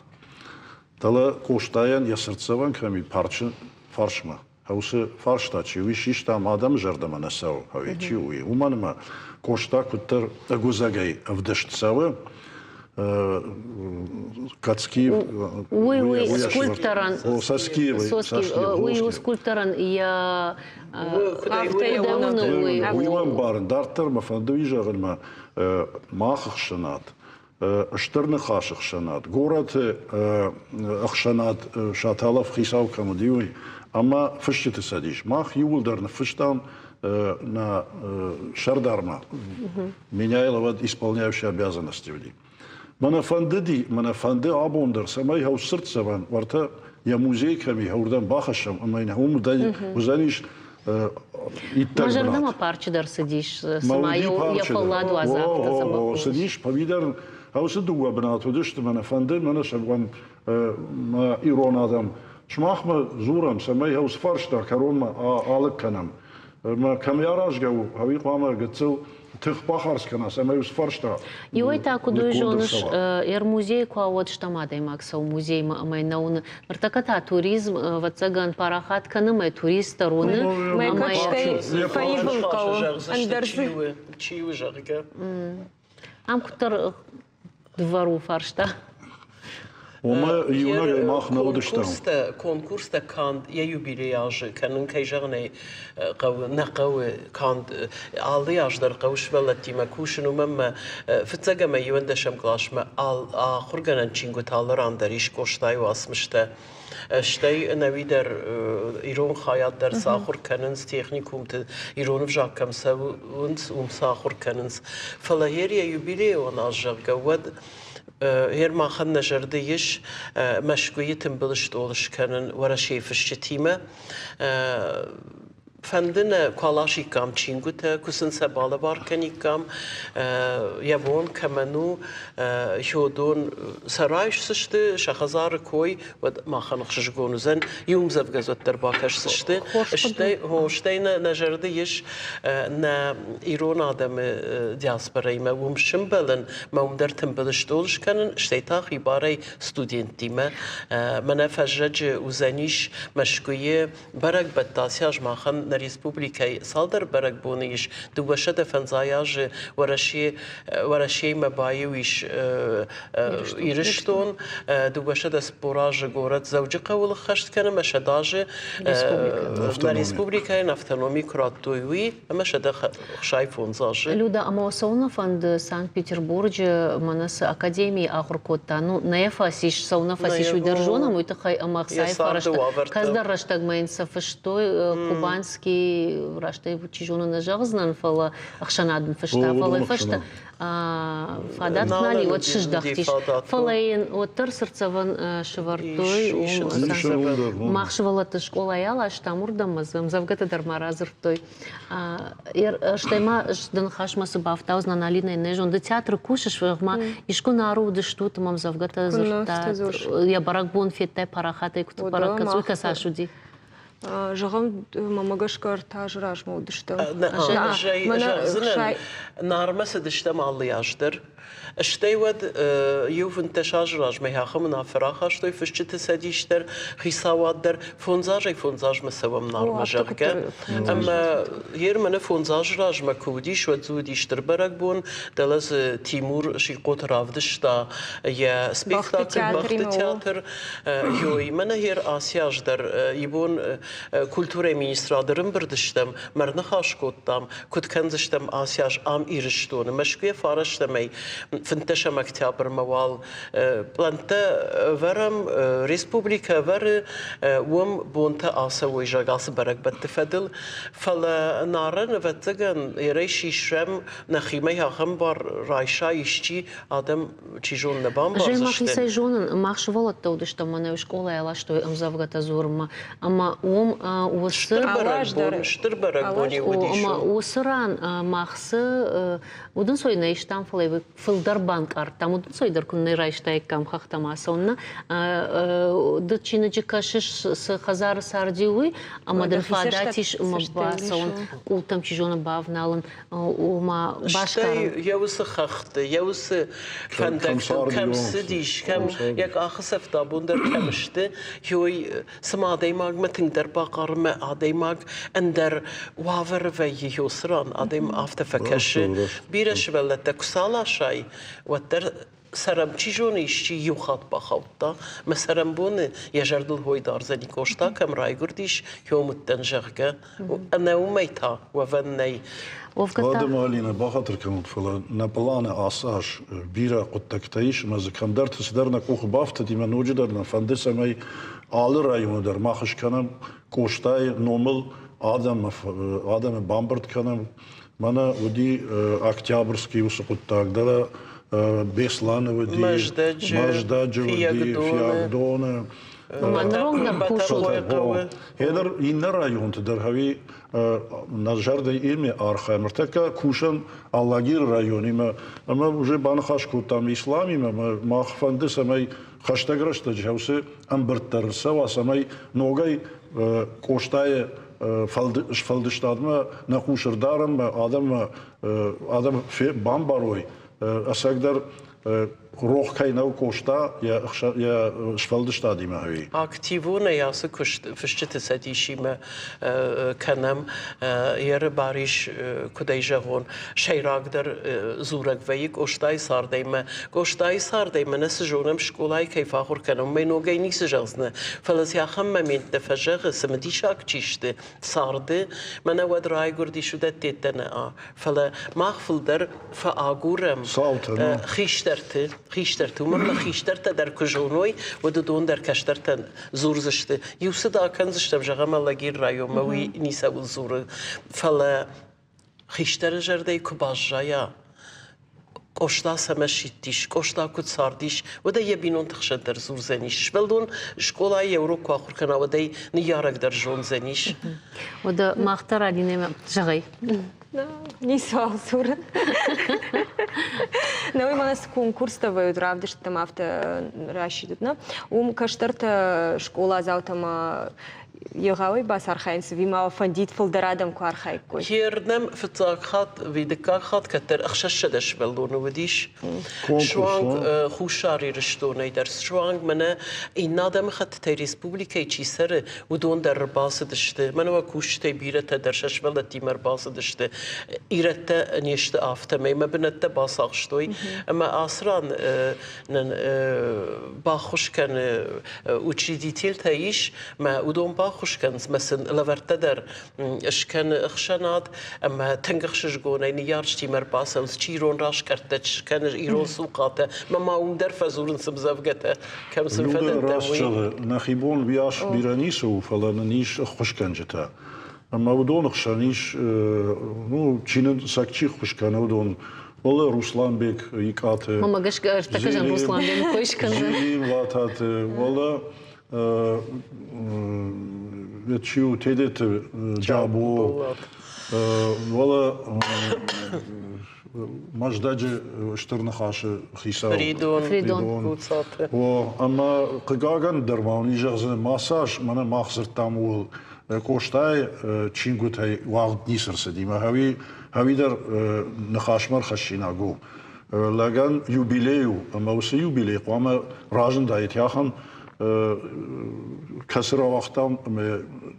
تلا كوشتاين يسرتسوان كمي بارچن فرشما هوس فرشتا چيوي شيشتا مادام جردما نساو هوي چيوي ومانما كوشتا كتر اغوزاغي افدشت سوا Кацки, уй скульпторан, соски, уй скульпторан я уйван барн дартер ма фандуижа гылма мах шанат штырны хашык шанат город ахшанат шаталов хисав камудиуй ама фыштыты садиш мах юлдарны фыштан на шардарма меняйлова исполняющий обязанности вли منافنده آبوندر سمای هاو سرت سوان ورتا یا موزه کمی هوردن باخشم اما این هم دای وزنیش مجرد ما پارچه در سدیش سمایو یا فلادو عذاب تزبط سدیش پویدر هاو سدوا بنات ودشت منافنده منش ابغان ما ایران آدم شماخ ما زورم سمای هاو سفارش دا کرون ما آلک کنم ما کمیاراش جو هاوی قامر گتسو تخبخارس كنا سمايوس فرشتا يوي تاكو دوجونش مузей куавот штамадай максау музей майнаун нартаката туризм вацаган парахат канымай турист таруны Майкачтай фаибылкау андерзы. Чиуи жарга. Ам кутар двору фаршта. وما يونا ماخ نودشتام كونكورس كان يوبيلياج كان كيجاني نقو كان علياج در قوش بلتي مكوشن ومما فتزا ما يوندشم كلاش ما خرجنا تشينغو تالران دريش كوشتاي واسمشتا شتي نويدر إيرون خيال در ساخر كننس تكنيكوم إيرون فجاك كم سوونس ساخر كننس فلا هيريا يوبيلي وناجر جود هير ما خدنا جرديش مشكوية تنبلش دولش كانن ورا شيء في الشتيمة فندنا كلاشي كام تشينغوتا كوسن سبالة بار كني كام يبون كمانو يودون سرايش سشت شخزار كوي ود ما خنقش جونو زن يوم زفجزت درباكش سشت اشتي هو اشتينا نجرديش نا إيرون آدم دياسبري ما ومشمبلن ما ومدر تنبلش دولش كانن اشتيتا خيباري ستودنتي ما من فجج وزنيش مشكوية برك بداسياج ما خن на республикой салдар барак бониш, дубашада фанзаяжи ورشی مبایویش ایرشتون دوباره سپوراج گورد زوج قول خشت کنه مشداج республикой автономии кратуи مشدا شايفون زاج Люда, ама сауна фанд Санкт-Петербурге манас академии ахуркота. Ну, наефасиш сауна фасиш удержона, мой тахай амахсай фарашта. Каздар раштаг майнса фаштой кубанский раштай чижона нажагзнан фала ахшанадн фашта фала фашта. Фадат нали вот шиждахтиш. Фалаин вот терсерцаван шевартой махшвалата школа яла штамурдамыз завгата дармаразыртой. Штайма ждан хашмасы бафтауз на налиной нежон да театр кушаш вма ишко народы что там мам завгата зырта. Я барак бон феттай парахатай куту барак казука сашуди. Жагам мамагашкар тажраш модышта. Нармасы дыштам аллыяждыр. اشتيود يوفن تشاجراج ميها من فراخ اشتوي فشت سديشتر خيساوادر فونزاج مسوا منار مجركه اما ير من فونزاجراج مكوديش وزوديشتر برقبون دلز تيمور شي قوت رافدشتا يا سبيكتاكل بخت تياتر يوي من هير اسياجدر يبون كولتوري مينسترادرم بردشتم مرنخاش كوتام كنت كنزشتم اسياج ام ايرشتون مشكيه فارشتمي فنتشا مكتاب الموال بلانتا ورم ريسبوبليكا ور وم بونتا آسا ويجا قاس برق بتفدل فلا نارن وتجن يريشي شرم نخيمي هاخم بار رايشا يشتي آدم تيجون نبام بارزشتن. جاي ماخي سيجون ماخش ولد تودش تمانا وشكولا يلا شتوي أمزافغة زورما أما وصر شتر برق بوني وديشو أما وصران ماخس ودن سوي نيشتان فلي فلدر بانك أرتام ودن سوي در كن نرايشتاي كام خختما سونا دتشينا جكاشش سخزار سارديوي أما در فاداتيش مباسون قلتم تيجون بافنالن وما باشكار يوس خخت يوس فندق كم سديش كم يك آخسف تابون در كمشته هوي سما ديماغ متن در باقار ما ديماغ اندر وافر في يوسران ادم افت فكش بيرش ولت كسالا شاي وتر سرم چیجون ایشی یو خط بخوابتا مسرم بونه یجردل هوی دارزنی کوشتا کم رای گردیش یوم التنجرگه انا ومیتا وفنی هذا مالينا بخاطر كنت فلا نبلانا اساج بيرا قد تكتايش ما كم درت سدرنا كوخ بافت دي من وجدنا فندس ماي آل رايون در ماخش كنم كوشتاي نومل آدم بامبرد كنم مانا ودي اكتيابرسكي وسقط تاقدلا بيسلان ودي مجدج ودي فياغدون هذا ينرى ينتدر هوي نجار دي إلمي آرخا مرتكا كوشن اللاجير رايوني ما وجه بانخاش كوتام إسلامي ما خفندس ما خشتغرش تجهوسي أمبرتر سوا سماي نوغاي كوشتاي فلدشتاد ما نخوشر دارم آدم في بامباروي أساقدر روح كاي نو كوشتا يا شفلدشتا دي ما هي اكتيفون ياس كشت فشت سديشي ما كنم ير باريش كديجهون شيراقدر زورك ويك اوشتاي صار ديما كوشتاي صار ديما نسجونم شكولاي كيف اخر كانوا منو جاي نسجزنا فلس يا خم من تفجغ سمدي شاك تشت صارد من ود راي غردي شو دتنا فلا ماخفلدر فاغورم خيشترت ومرة خيشترت در كجونوي ودون در كشترت زورزشت يوسدا كنزشت بجغم الله غير رايو موي نيسا والزور فلا خيشتر جردي كباجايا قشتا سمشيتيش قشتا كود سارديش ودا يبينون تخشد در زور زنيش بلدون شكولا يورو كواخر كنا ودا نيارك در جون زنيش ودا ما اختار علينا جغي نيسا زور نوي مانس конкурс тавают равдыш там авто рашидутна каштарта школа заутама يغاوي باس أرخاينس فيما فنديت فلدرادم كوارخاي كوي هيرنم في الطاقات في دكاخات كتر أخشش دش بلدون وديش شوانگ خوشاری رشتونه درس شوانگ منه این نادم خط تی ريسبوبليكا چی سر ودون در باس دشته منه و کوشته بیرت درشش بلدی مر باس دشته ایرت نیشت آفته ما بنت باس آخشتوی اما آسران نن باخوش کن وچی دیتیل تایش ما ودون باخوش کن مثلا لورت در اش کن اخشناد اما تنگخشش گونه نیارشتی مر باس از چیرون راش کرتش کن ایرون سوقاته ما اون در فزورن سمزافگته کم سنفدن تموی نخیبون بیاش بیرانیسو فلان نیش خوش کنجتا اما ودون خشانیش نو چینن سکچی خوش کنه ودون والله روسلان بيك يقات ماما قش ارتكجن روسلان بيك خوش كنز جيلين واتات والله يتشيو تيدت جابو والله مجدج اشترنخاش خيساو فريدون و اما قاقان درماوني جغزن ماساش مانا ماخزر تامول كوشتاي تشينغوتاي واغد نيسر سديما هاوي در نخاشمر خشيناغو لكن يوبيليو اما وسي يوبيلي قوام راجن دايت ياخن كسر وقتام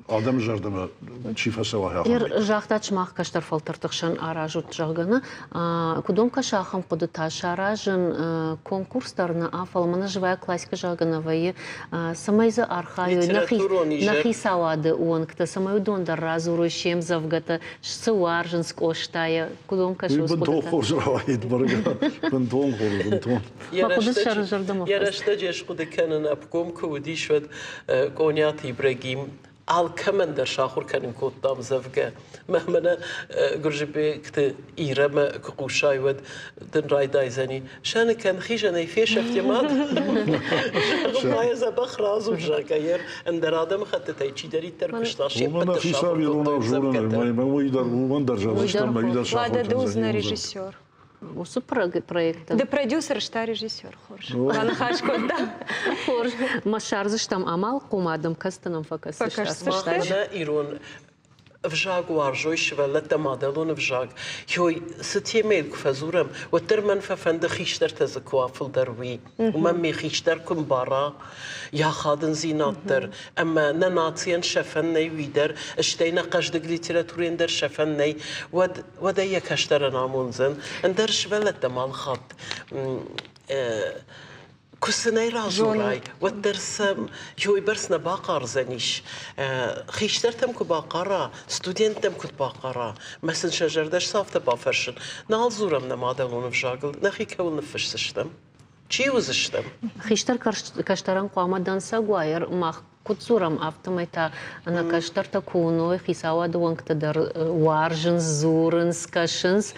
آدم جردم چیفه سوا هاخن ير جاختاч مах каштар фалтартыхшан аражут жаганы кудомка шахам кудыта шаражын конкурстарна афал мана живая классика жаганавайы самайза архаю нахи савады онкта самаю дондар разурущем завгата суаржын скоштая кудомка шус кудыта бентон хоржравайт барга бентон хор бентон ярашта жеш куды канан апком куди швед конят ибрагим الكمن در شاخور كان كوتام زفقة مهما قرجبي كت إيرما كقوشاي ود دن راي دايزاني شان كان خيجاني فيش افتماد ما يزبخ رازو جاكاير اندر آدم خدت تايشي داري تركشتاشي ومن في سابي رونا جورنا ما يدر ومن درجة وشتر ما يدر شاخور Влада Дузна режиссер. Супер проект. Да продюсер, что режиссер, хорш. Вана Хачкота. Хорш. Машар зыштам амал кумадам кастанам факас. Махмана Ирон فجاق وارجوش ولا تمادلون فجاق هوي ستيميل كفزورم وترمن ففند خيشتر تزكوافل دروي وممي خيشتر كم برا يا خادن زيناتر اما نناتيان شفني ويدر اشتينا قجدق ليتراتورين در شفني ودا يكشتر نامونزن اندرش ولا تمال خط كسناي رازوراي ودرسم يوي برسنا باقر زنيش خيشترتم كو باقرا ستودنتم كو باقرا مثلا شجردش صافته بافرشن نال زورم نمادلون فجاقل نخي كول نفش سشتم چي وزشتم خيشتر كشتران قوامدان ساغواير ماخ كتزورم автомата أنا كشتر تكونو خيساوا دوانك تدر وارجنز زورنز كشنز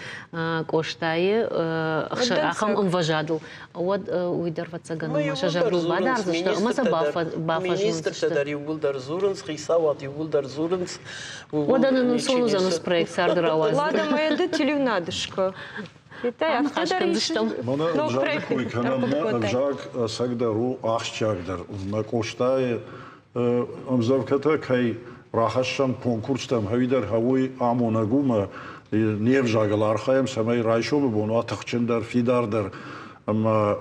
كوشتاي أخم انفجادل ود ويدر فتسجن شجر بعد عرض ما سبافة مينستر تدري ولدر زورنز خيساوا دي ولدر زورنز ودنا نسونو زانوس проект سردر أواز Ладно, моя дочелю надышко. Витай, а кто даришь? Мана жак куйканам жак сагдару ахчагдер на коштае امزافكتا كي راحشم كونكورستم هويدر هوي امونغوما نيف جاغل ارخايم سماي رايشو بونو تخچندر فيدار در اما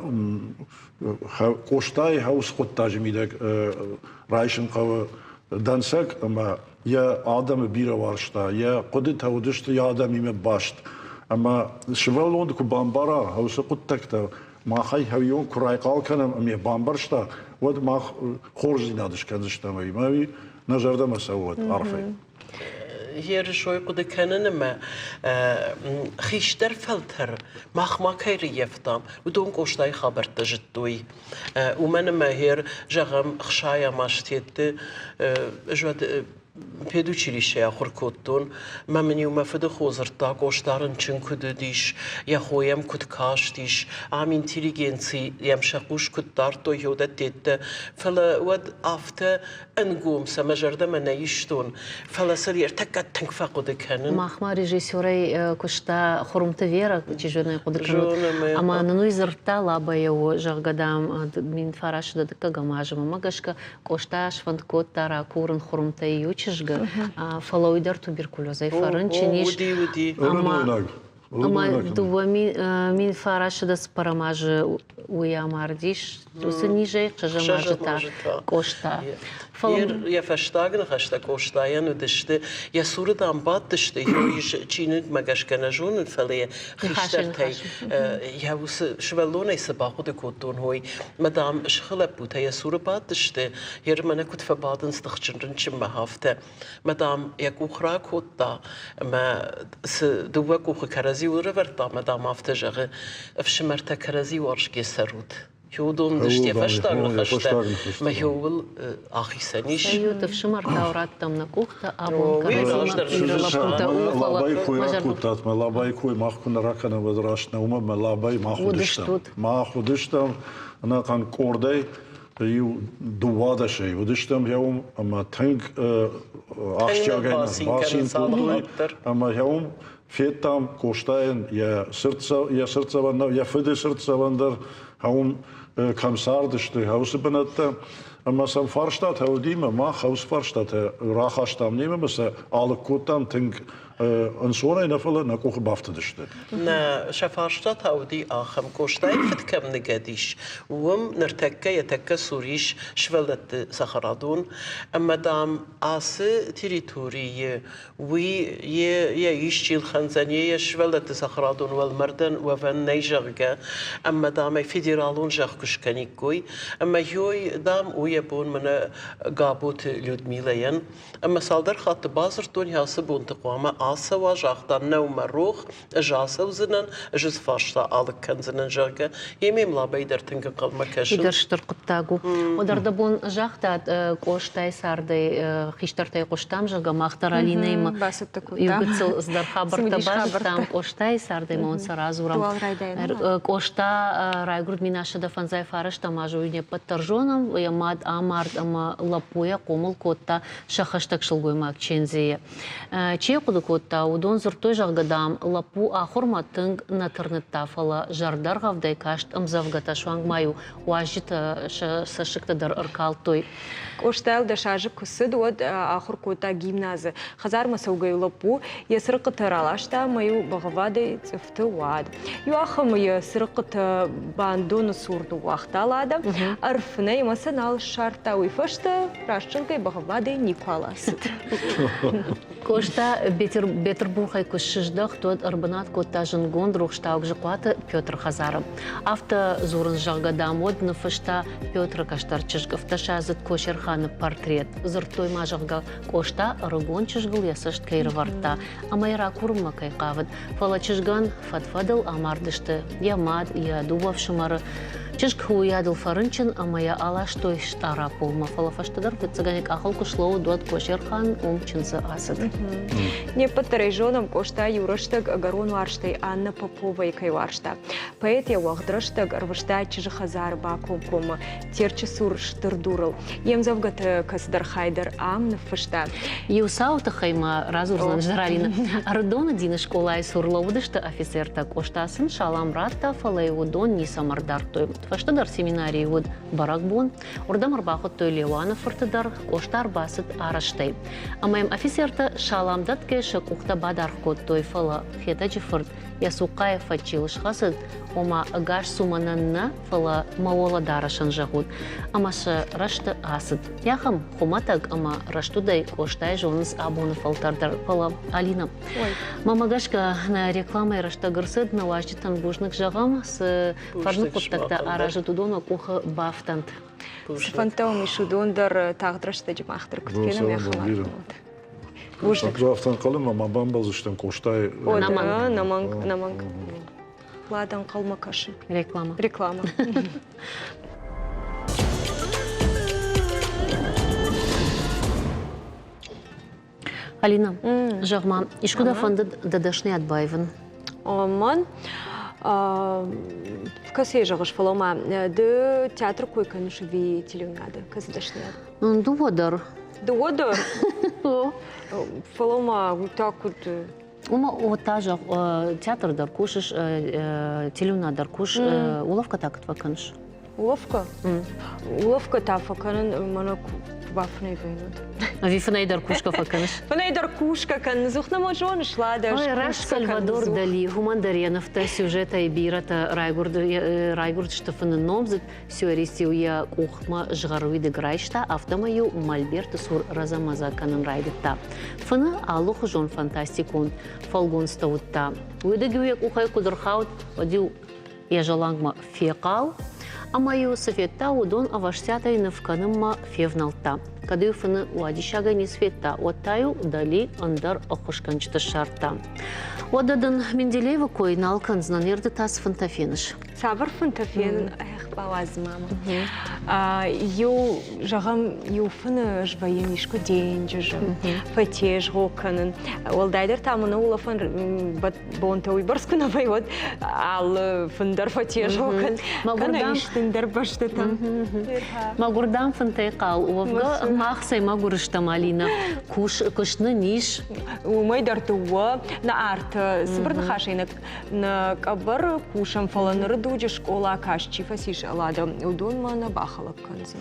قوشتاي هاوس قطاج ميدك رايشن قو دانسك اما يا ادم بيرا وارشتا يا قدت هودشت يا ادم يم باشت اما شوالوند كو بامبارا هاوس قطتكتا ما خي هويون كراي قال كانم امي بامبرشتا ود ما خورجي نادش كانش تماي ماوي نجرده مسوت عرفي هير شوي قد كان ما خيشتر فلتر ما كيري يفتام ودون قوشتاي خبر تجدوي ومن ما هير جغم خشايا ماشتيت جود پێدوچیریشەیە خوڕکۆتتون مە منی و مەفدە خۆزرتا گۆشتارن چن کوددیش یا خۆیم کود کاشتیش ئامین تیری گێنچی یم شەقوش کوددار تۆ هێودە تێتە فەلە وەد ئافتە ئەنگۆم سەمەژەردەمە نەیشتون فەلە سەر تەکە تەنگفە قودەکەنن ماخما ڕێژیسۆرەی کوشتا خوڕمتە vێرە چیژێنەی قودەکەن ئەمە ننووی زرتا لابەیەوە ژەغگەدام مین فاراش دەدەکە گەماژمە مەگەشکە کۆشتاش فند کۆت داراکورن خوڕمتەی و چژگە فەڵەوەی دەر توبیرکولۆزەی فەرنچنیش ئەمە دووەمی مین فاراش دەست پەرەماژ ویا ماردیش دوسە نیژەی قژەماژتا کۆشتا یە فەشتاگن خەشتە کۆشتایەن و دشتە یە سوورەدان بات دشتە هیۆیش چینت مەگەشکەنەژونن فەڵەیە خیشتەرتەی شڤەلۆنەی سەباخودە کۆتۆن هۆی مەدام شخەلە بووتە یە سوورە بات دشتە هێرمەنە کوت فەبادن ستەخچنرن چمە هافتە مەدام یەکوخرا کۆتتا دووە کوخە کەرەزی و ڕەڤەرتا مەدام هافتە ژەغە ئەفشمەرتە کەرەزی وەڕژگێ سەرود هێودۆن دشتێ فەشتان خەشتە مە هێوڵ ئاخیسەنیش تفشمەر تاورات تەم نەکوختە لابای خۆی کوتات مەلابای خۆی ماخکوونەڕاکەنەوە ڕاشتنەومە مەلابای ماخودشتم ناقان کۆردەی دووا دەشەی و دشتم هێوم ئەمە تەنگ ئاشتیاگەی باسین ئەمە هێوم فێتام کۆشتایەن یە سرچەوەندە یە فدە سرچەوەندەر هەوم کەمسار دشتە هەوسە بنەتە ئەمە سەم فارشتات هەودیمە ما خەوس فارشتاتە ڕاخاشتام نیمە بەسە ئاڵک کۆتام تنگ ئەنسۆرەی نەفەڵە نەکۆخ بافتە دشتە شەفاشتات هەودی ئاخەم کۆشتای فتکەم نگەدیش وم نرتەکە یەتەکە سووریش شڤەلەت سەخەڕادون ئەمەدام ئاسە تیریتوریە وی یەیش چیل خەنزەنیە شڤەلەت سەخەڕادون وەلمەردن وەڤەن نەیژەغگە ئەمەدامەی فیدراڵون ژەغ کوشکەنی گۆی ئەمە هۆی دام ویە بۆن منە گابوت لودمیلەیەن ئەمە ساڵدەر خاتە بازر تۆنی هاسە بوون تقوامە ئاسەوە ژاختان نەومە ڕۆخ ژاسە و زنن ژز فاشتا ئاڵک کەنزنن ژەغگە ئێمێ مڵابەی دەرتنگە قەڵمەکەش دەرشتر قوتاگو و دەردەبوون ژاختات کۆشتای ساردەی خیشتەرتەی قوشتام ژەگە ماختەرالینەیمە زدەرخا بڕتە باشتام کۆشتای ساردەی مەون سەرازورم کۆشتا ڕایگرود میناشە دەفەنزای فارش تەماژۆینێ پەت تەرژۆنم یەماد ئامارد ئەمە لەپۆیە قۆمڵ کۆتتا شەخەشتەك شڵگوی ماک چێنزەیە چێ قودکۆتتا و دۆن زرتۆی ژەغگەدام لەپو ئاخورمە تنگ نەترنت تافەڵە ژەردەر غەڤدەی کاشت ئەم زەڤگەتە شوانگ مای و واژیتە سەشکتە دەر ئەرکاڵتۆی کۆشتال دەشاژە کوسد وەد ئاخر کۆتا گیمنازە خەزار مەسەوگەی لەپو یە سرقتە ڕاڵاشتا مەی و بەغەڤادەی چفتە واد یواخەمە سرقتە باندۆن سوورد و واختاڵادە ئەرفنەی مەسەناڵ شارتاوی فەشتە ڕاشچڵگەی بەغەڤادەی نیکواڵاس کۆشتا بێتر بووخەی کوششدەخ تۆت ئەربنات کۆتاژن گۆند ڕۆخشتاوک ژقواتە پێتر خەزارم ئافتە زۆرن ژەغگەدام وەد نفشتا پێتر کەشتەر چشگفتە شازت کۆشێرخانە پەرترێت زرتۆی ماژەغگە کۆشتا ڕگۆن چشگڵ یەسەشت کەیرڤەرتا ئەمە یێراکوورم مەکەی قاوت فەڵە چشگان فەتفەدڵ ئاماردشتە یەماد یا دووە فشمەرە چشک هویا دڵفەرنچن ئەمە یا ئاڵاش تۆی شتاڕاپۆ مەفەڵە فەشتە دەر فچگەنێک ئاخەڵ کوشڵەوە دوات کۆشێرخان ئۆم چنسە ئاسد Неподтарежоном кошта юрыштык гарон варштай Анна Попова икай варшта. Поэт я вахдрыштык рвышта чижы хазар баком кома терчи сур штырдурыл. Ем завгат касдар хайдар ам нафышта. Юсаута хайма разурзан жралина. Ардона дина школа и сурловдышта офицерта коштасын шалам ратта фалай удон не самардартой. Фаштадар семинарии вуд баракбон. Урдам арбахот той Левана фортадар коштар басыт араштай. Амаем офицерта шалам датке шакухта бадар кот той фала хета жифырт. Я сукая фачил шхасыд. Ома гаш сумананна фала маула дарашан жагут. Амаша рашта асыд. Яхам хуматаг ама раштудай коштай жонс абуны фалтардар фала Алина. Мамагашка на рекламой рашта гырсыд на важитан бужных жагам с фарны коттакта аражы тудона куха бафтант. Фантом мишудондар тагдрашта жмахтыр күткенем яхалат. Бафтан қалым ама бамбазыштан коштай. Наманг. Ладан қалма кашы. Реклама. Алина, жағма, ішкуда фонды дадашны атбайвын? Оман, в касе жағыш фалома, ды театр койканыш ви телевнады, касы дашны ад? Дуводар. Дуводар? Фалома, так вот... Ума ота жақ театр даркушыш, телевна даркуш, уловка так отваканыш? Уловка? Уловка та факанын, мана вафнай вейнуд. Ви фанай даркушка факаныш? Фанай даркушка кан, зухна мажоныш ладаш. Ой, Раш Сальвадор Дали, Гумандаренов-то сюжета и бирата Райгурд Штефан Номзит, сюаристил я кухма жгаруиды грайшта, автомаю Мальберта сур разамаза канан райдыта. Фана алух жон фантастикун, фалгон стаутта. Уйдагюя кухай кудырхаут, одил я жалангма фекал, а мою софетта удон аваштятай навканымма февналта. Кады фаны уадишага не света, оттаю дали андар охушканчты шарта. Одадан Менделеева кой налкан знанерды тас фантафеныш. Сабыр фантафен, эх, балаз мама. Ю жағам ю фаны жвайым ишко денджежым, фатеж гоканын. Олдайдер тамына улафан бонта уйбарску навайвод, ал фандар фатеж гокан. Кана иштіндер башты там. Магурдам фантайқал, уавга махсай магурыштам Алина. Кушны ниш. Умайдар туа на арт. Сыбырны хашайнак на кабар кушам фаланыры дуджи школа кашчи фасиш алада. Удон мана бахалак канзин.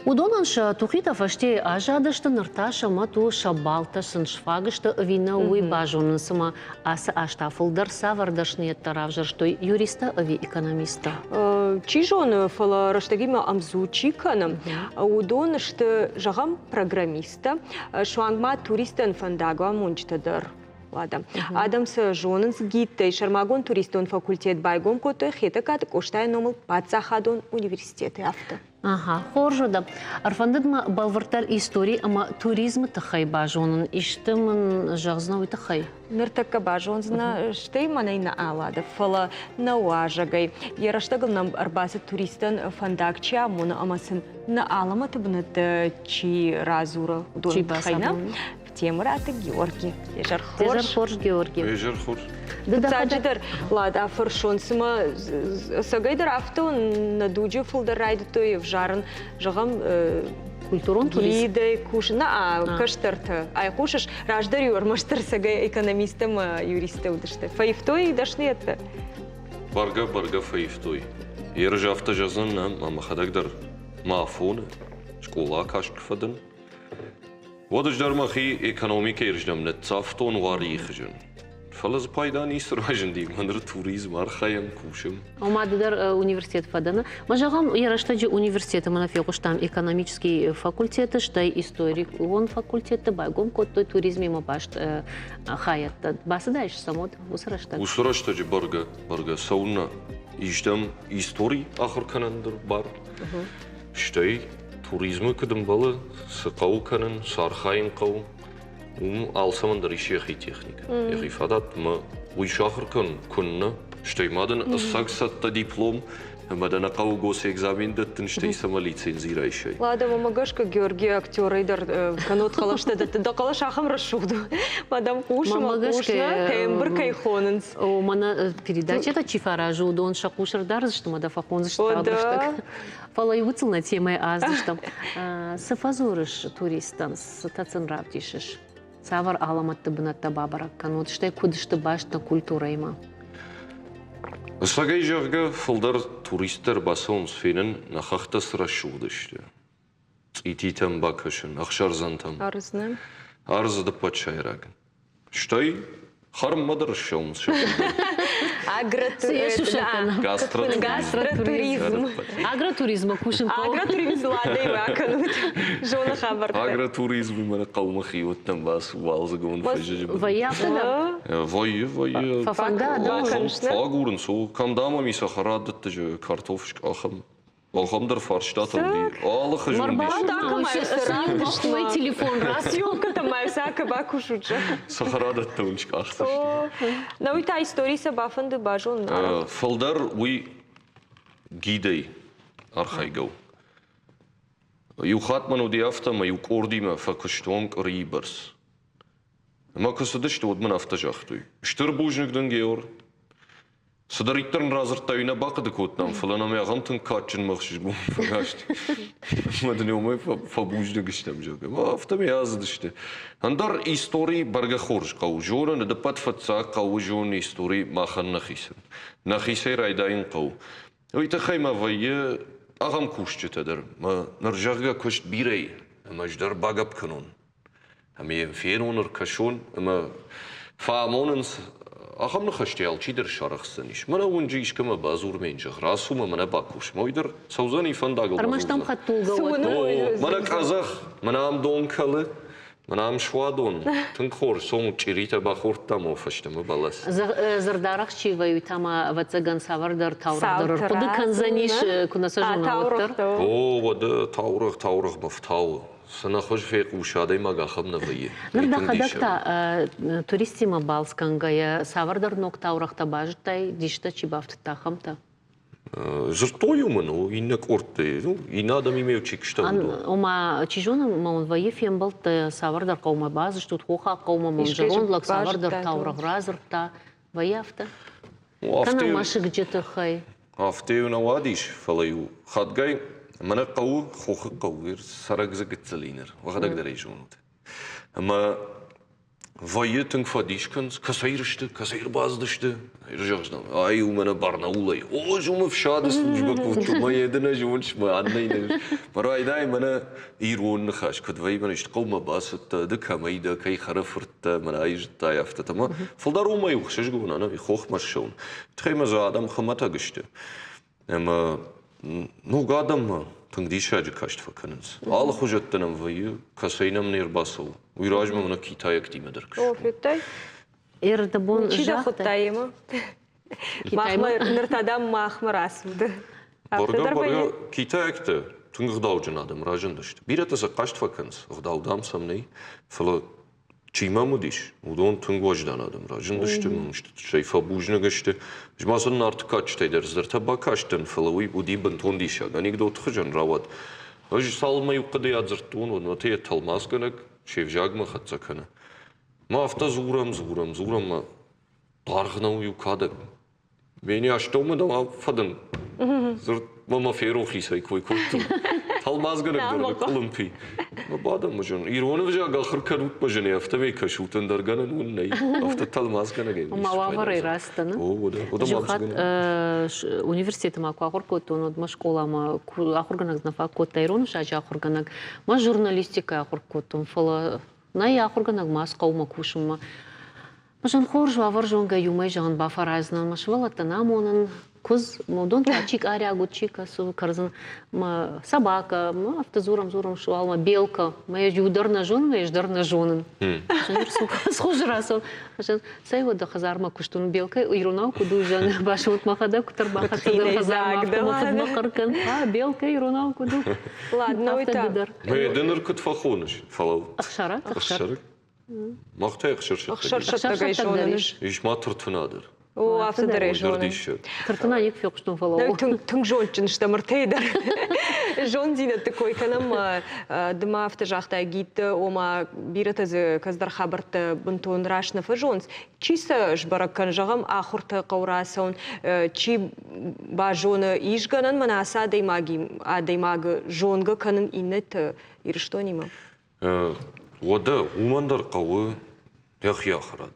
Удонанша тухита фаште ажадышты нырташа мату шабалта сыншфагышты вина уй бажонын сыма асы аштафылдар савардашны еттаравжыр, что юриста ави экономиста. Чижон фала раштагима амзу чиканам. Удонышты жағам программиста, шуангма туристен фандагва мунчтадар. Ладно. Адамс жонынс гиттэй шармагон туристон факультет байгом котой хетакат коштай номыл пацахадон университеты авто. Ага, хоржода. Арфандыдма балвартар истории, ама туризмы тахай бажонын, иштымын жағзна уйтахай. Ныртакка бажонзна штей манайна алада, фала на уажагай. Яраштагыл нам арбасы туристан фандакча, мона амасын на аламаты бнат чи разура удон тахайна. Темраты Георгий. Ежар хорж Георгий. Ежар хорж. Таджидар лада фаршон сыма сагайдар авто на дуджи фулдар райды той в жарын жағам культурон турист. Лидай кушна каштарты. Ай кушаш раждар юрмаштар сагай экономистам юристы удышты. Фаифтой дашны это. Барга фаифтой. Ержа авто жазан мама хадагдар мафоны школа кашкфадан. Водаждар махи экономика ирждам нет цафтон варихжен. Фалаз пайдан истражен ди манр туризм архаям кушам. Омадыдар университет фадана. Мажагам яраштаджи университеты манафекуштам экономический факультеты, штай историк он факультеты байгом коттой туризме мабашт хаятта. Басыдайш самот усраштаджи. Усраштаджи барга сауна иждам историй ахыр канандыр бар. Штай туризмы кыдым балы сықау канын, сархайын қау, алсамандар ишехи техника. Ехи фадат ма уйшахыр күнні, штаймадын сақсатта диплом, мадана қау госы экзамен даттын штай сама лицензира ишай. Лада мамагашка Георгий актер айдар канот қалашты датты, да қалаш ахам расшугду. Мадам кушма, кембір кайхонынс. О, мана передача-то чифаражу, удон шакушар дарзышты, мада фахонзышты абрыштык. Фалай выцелна темой аздыштым. Сафазурыш туристан, сатацын равдишыш. Савар аламатты бынатта бабарак канот, штай кудышты башта культура има. Сагай жағға фылдар туристер басауын сфенін нахақта сыра шуғдышты. Ититен бакышын, ақшарзантам. Арызны? Арызды патшайрагын. Штай харм мадар шауымыз шықында. Агротуризм. Агротуризм кушын қау. Агротуризм ладай ваканут. Жона хабарта. Агротуризм мана қауымы хиоттан бас уалзы гон фажыжы. Ваяқта да? Вайы. Фафанда да? Фагурын со. Камдама ми сахарадытты жы картофшк ахам. Алхамдар фарштатам ди. Аллахы жын бишті. Твой телефон раз. Съемката майсака бакушуча. Сахарадытты унчк ахташ. На уйта история бафанды бажон. Фалдар уй гидей архайгау. Ю хатману ди афтама ю кордима факуштонг риберс. ما كسدش تود من أفتجاختوي اشتر بوجنك دنجيور صدريترن رازرتاوينا باقد كوتنام فلان ما يغمتن كاتشن مخشش بوم فقاشت ما دنيومي فبوجنك اشتم جوجا ما أفتم يازد اشته هندر إيستوري برغ خورج قو جورا ندبت فتسا قو جون إيستوري ما خن نخيسي رايداين قو ويتخي ما في أغم كوشت تدر ما نرجعها كشت بيري ما جدر باقب كنون هم ينفيرون ركشون ما فاموننس أغم نخشتيال چی در شارخ سنیش من اون جیش کم بازور منجخ راسو من باکوش مویدر سوزانی فنداغل أرمشتم خطوغة من كازخ من عم دون كله من عم شوادون تنخور سوم چیریتا باخور تامو فشتم بالس زردارخ چی وی تاما واتسگان ساوردر تاوردر خود کنزنیش کنا سجونا وتر او وده تاورخ بفتاو سنة خوش في قوشادي ما قاخب نبيه نردا خدكتا туристи ма балскангая савардар ноктаурах табажтай дишта чибафт тахамта зртою мну и на корте и надо мимеу чикшта ома чижона мон ваифем балт савардар қаума базы штут хоха қаума монжерон лак савардар таурах разрта ваяфта кана маши где-то хай афтеу навадиш фалаю хадгай من قو خوخ قوير سرق زقت زلينر وغدق دريجونت اما فايتنك فاديشكنس كسير بازدشت رجعنا اي ومن برناولي او جوم فشاد سلوجبك وانتو ما يدنا جونش ما عندنا مراي دايما يرون نخاش كد في من قوم باسط دكا ميدا كي خرفرت من ايج تايفت تما فلدارو ما يخشش قونا انا خوخ مشون تخيم زادم خمتا قشت اما نو قادم تنقديش هاجي كاشت فكننس الله خجتنا مفيو كسينا من يرباسو ويراج من كيتايا كتيمة دركش او فيتاي إردبون چی دا خود تایما ماخمر نرتادم ماخمر اسود برگا كيتايا كتا تنقداو جنادم راجن دشت بيرتا سقاشت فكنس غداو دام سمني فلا چیما مودیش ودون تنگ وجدان آدم راجن داشته مشت شیفا بوجنه گشته جماعت نارت کاشته در زرت با کاشتن فلوی بودی بنتون دیشه گانی کدوم تخجن رواد اج سال ما یقدی ادزرتون و نوتی تلماس کنگ شیف جاگ ما خد سکنه ما افتا زورم ما دارخنا و یکاده بینی اشتوم دام فدن زرت ما فیرو خیسای کوی کوتو تلماس کنگ در کلمپی ما بعدم مجن ایران وجه آخر کروت مجن یافته کشوتن در گنن اون نی افته تلماس کنگی ما وافر راستن جوخات университет ма آخر کوتون و مشکل ما آخر گنگ نفع کوت ایران شاج آخر گنگ ما ژورنالیستیک آخر کوتون فلا نه آخر گنگ ماس قوم کوشم ما مجن خورج وافر جون گیومی جان بافرازن مشوالت نامونن كوز مودون تاچيك аря гучика су карзан ма собака ма автозуром шуал ма белка ма юдар на жон ма юдар на жонын схож расо сай вот хазарма куштун белка ирунау куду жан башут махада кутар бахат хазарма махаркан белка ирунау куду ладно это мы денер кут фахониш фалау ахшара махтай ахшар тагайшониш иш матуртунадыр او افتدريجون ترتنا يكفي قشتون فلو تنجون штамртейдер жон дина такой канам дма автожахта гит ома бирата з каздар хабарт бунтон рашна фажонс чиса жбаракан жагам ахурта qawrason чи бажона ишганан манаса даймаг жонга канын иннет ирштонима вода умандар qawı яхрат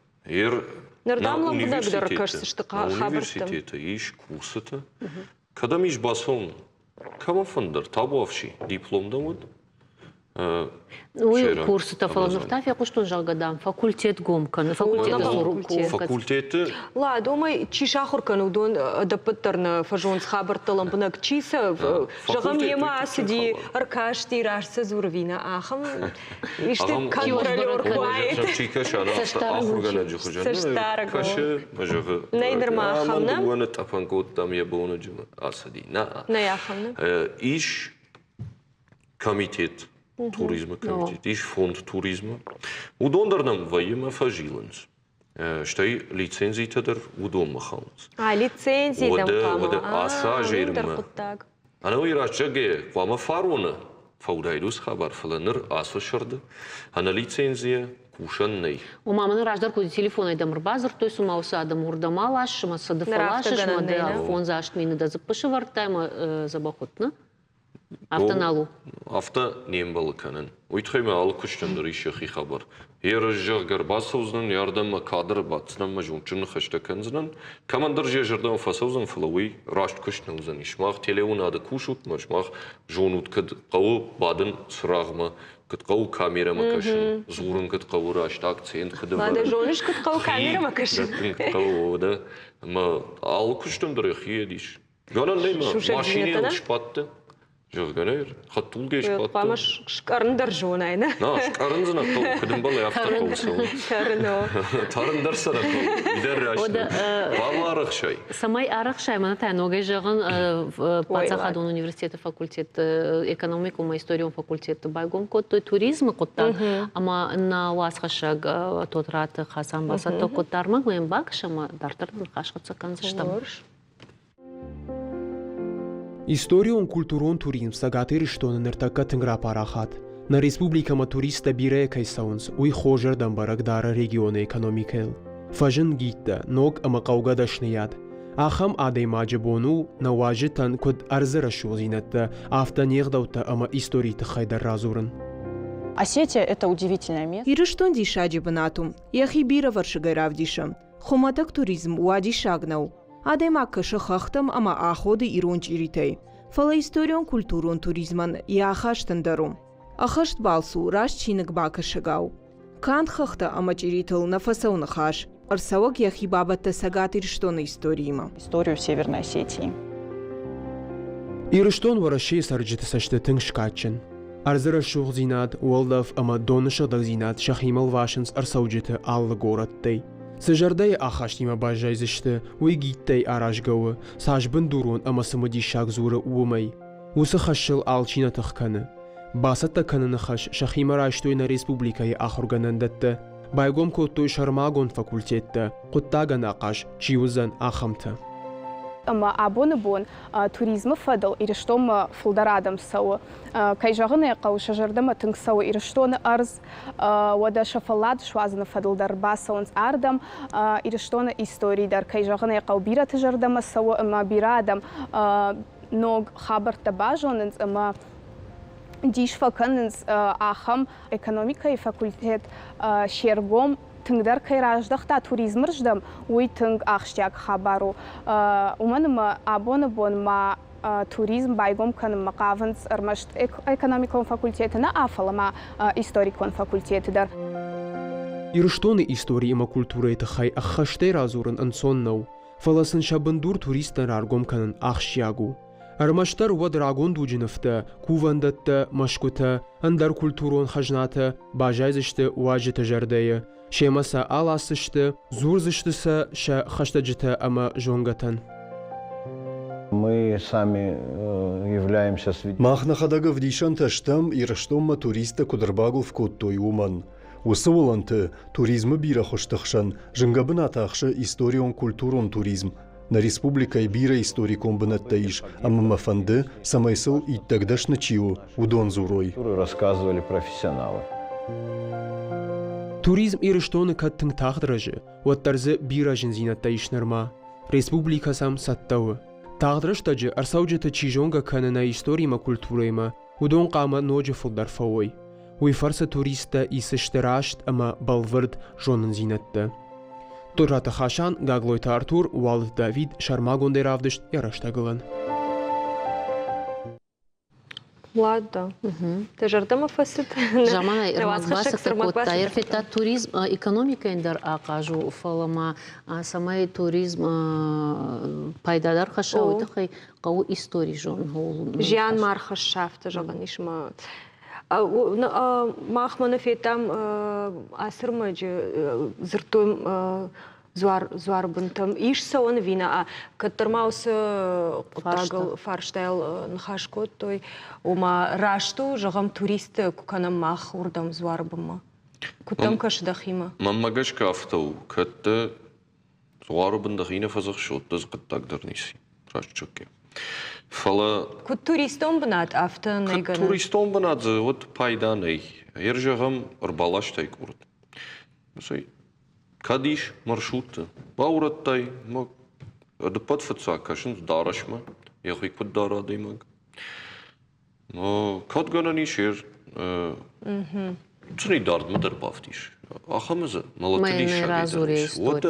Нердамлам будагдыр кажется, что университета иш курсата. Когда миш басон, кама фандер табовши дипломда вот. Уй курсата фалануфтаф я куштун жалгадам факультет гомкан факультеты. لا دومي چی آخر کنو دون دپترن فجونس خبر طلم بنك چیسا جغم يما سدي اركاشتي راش زوروينا آخم إشتى كنترولور كوايت چیکش آن آخر گله جخوجن کاش مجه نیدر ما آخمنا وانا تپن کودم یه بونه جم آسدی نه آخمنا ایش کمیتیت туризма комитет, иш фонд туризма. Удондарнам ваима фажиланс. Штай лицензии тадыр удон махаланс. Лицензии дам Вода аса жерма. Ана уйрачаге вама фаруна. Фаудайдус хабар фаланыр аса шарды. Ана лицензия кушан ней. У маманы раждар куди телефон айдамыр базар, той сумауса адам урдамалаш, шыма садыфалашыш, мада фон заштмейны да запышы варттайма забахотны. Автоналу. Авто нем балы канын. Уйтхайма алы күштендір иші хабар. Ері жық гарбасаузынан ярдама кадр батсынан мажунчыны хашта канзынан. Командыр же жердан фасаузан фалауи рашт күштнаузан. Ишмақ телеун ады кушут, машмақ жонут кыд қауы бадын сұрағыма. Кыд қауы камерама кашын. Зурын кыд қауы рашт акцент кыды бадын. Бады жоныш кыд қауы камерама кашын. Кыд қауы ода. Алы күштендір хиедиш. Ганан лейма машине шпатты. Жұрғанайыр, қаттул кеш батты. Қамыш шқарындар жоғынайны. Шқарынзына қау, күдім балы автор қаусы. Тарындар сара қау, идер рәшті. Балы арық шай. Самай арық шай, мана тәногай жағын Пацахадон университеті факультеті, экономикума историон факультеті байгон коттой туризмы коттар, ама на уасқашаг тотраты қасан басатты коттармақ, мен бақшама дартырдың қашқытса канзыштам. Историон культурон туризм сагатыр штон нертака тынгра парахат. На республикама туриста бире кайсаунс уй хожер дамбарак дара региона экономикел. Фажын гитта ног ама кауга дашнияд. Ахам адей маджибону на важитан код арзыра шузинатта авто негдаута ама историйты хайдар разурын. Осетия – это удивительное место. Ирыштон дишаджи банатум, яхибира варшигайравдишам. Хоматак туризм уади шагнау. Адема кышы хахтам ама аходы иронч иритей. Фала историон культурон туризман яхаштандарум. Ахашт балсу раш чинык бакышагау. Канд хахта ама чирител нафасау нахаш. Арсавак яхибабата сагатир штона историима. Историю Северной Осетии. Ирыштон варашей сарджиты сашты тынг шкачын. Арзыра шух зинат уалдав ама донышадак зинат шахимал вашынс арсауджиты аллы гораттай. Сажардай ахаштима бажайзышты, уй гиттай аражгауы, сажбын дурон ама самади шаг зуры уымай. Усы хашыл алчина тахканы. Басатта каныны хаш шахима раштуй на республикае ахурганандатты. Байгом коттой шармагон факультетті, құттаган ақаш, чиузан ахамты. Ама абоны-бон туризмы фадал ириштом фулдарадам сау. Кайжағыны қау шажардама тынг сау ириштоны арз. Вада шафалад швазыны фадалдар басаунс ардам. Ириштоны историйдар. Кайжағыны қау бира тыжардама сау. Ама бирадам ног хабарта бажонынс. Ама дишфа канынс ахам экономика и факультет шергом тыңдар кайраждақта туризм рждам, уй тыңг ақштяк хабару. Уманыма абоны бонма туризм байгом каным мақавынс ырмашт экономикон факультетіна афалама историкон факультетідар. Ирыштоны истории има культура еті хай аққаштай разурын ынсоннау. Фаласын шабындур туристан аргом канын ақшягу. Армаштар уад рагон дуджиныфты, кувандатты, машкуты, андар культурон хажнаты, бажайзышты уаджыты жардайы. Шемаса аласышты, зурзыштыса ша хаштаджыты ама жонгатан. Мы сами являемся свидетелями. Махнахадага вдишан таштам ирыштомма туриста кудырбагул в коттой уман. Усыволанты туризмы бира хоштахшан, жынгабын атақшы историон культурон туризм. На республикай бира историкон бынаттаиш, ама мафанды самайсыл иттагдаш начиу, удон зурой. Рассказывали профессионалы. Туризм ирыштоны каттың тағдырыжы, уаттарзы биражын зинаттаиш нырма. Республика сам саттауы. Тағдырыштажы арсауджыты чижонга канына историма культурайма, удон қама ножы фулдар фауой. Уйфарса туриста исыштырашт ама балвырд жонын зинатты. Турраты хашан, Гаглойта Артур, Уалд Давид, Шармагон деравдышт яраштагылан. Ладно. Ты жардама фасит? Жамана ирмазбасық тақотта. Ерфетта туризм экономика эндер ақажу фалама самай туризм пайдадар хаша ойты қау истории жон. Жиан мархаш шафты жағын ишма. Махманы фетам асырмаджы зыртуым зуар бунтам иш сауын вина, каттырмаусы құттағыл фарштайл нхашкот той, ома рашту жағам туристы куканам мах урдам зуар бұма. Кутам кашдахима. Маммагашка автау, катты зуар бұндахина фазық шоттыз құттағдар неси. Раштчоке. Фала... Кут туристон бынат авто найганы? Туристон бынат вот пайда ней. Ер жағам ұрбалаштай көрді. Кадиш маршруты. Баураттай, мог. Это подфаца, кашин, дарашма. Я хуй куд дара даймаг. Но кад гана нишер. Цуни дард мадар бафтиш. Ахамаза, малатидиш шагидариш. Вот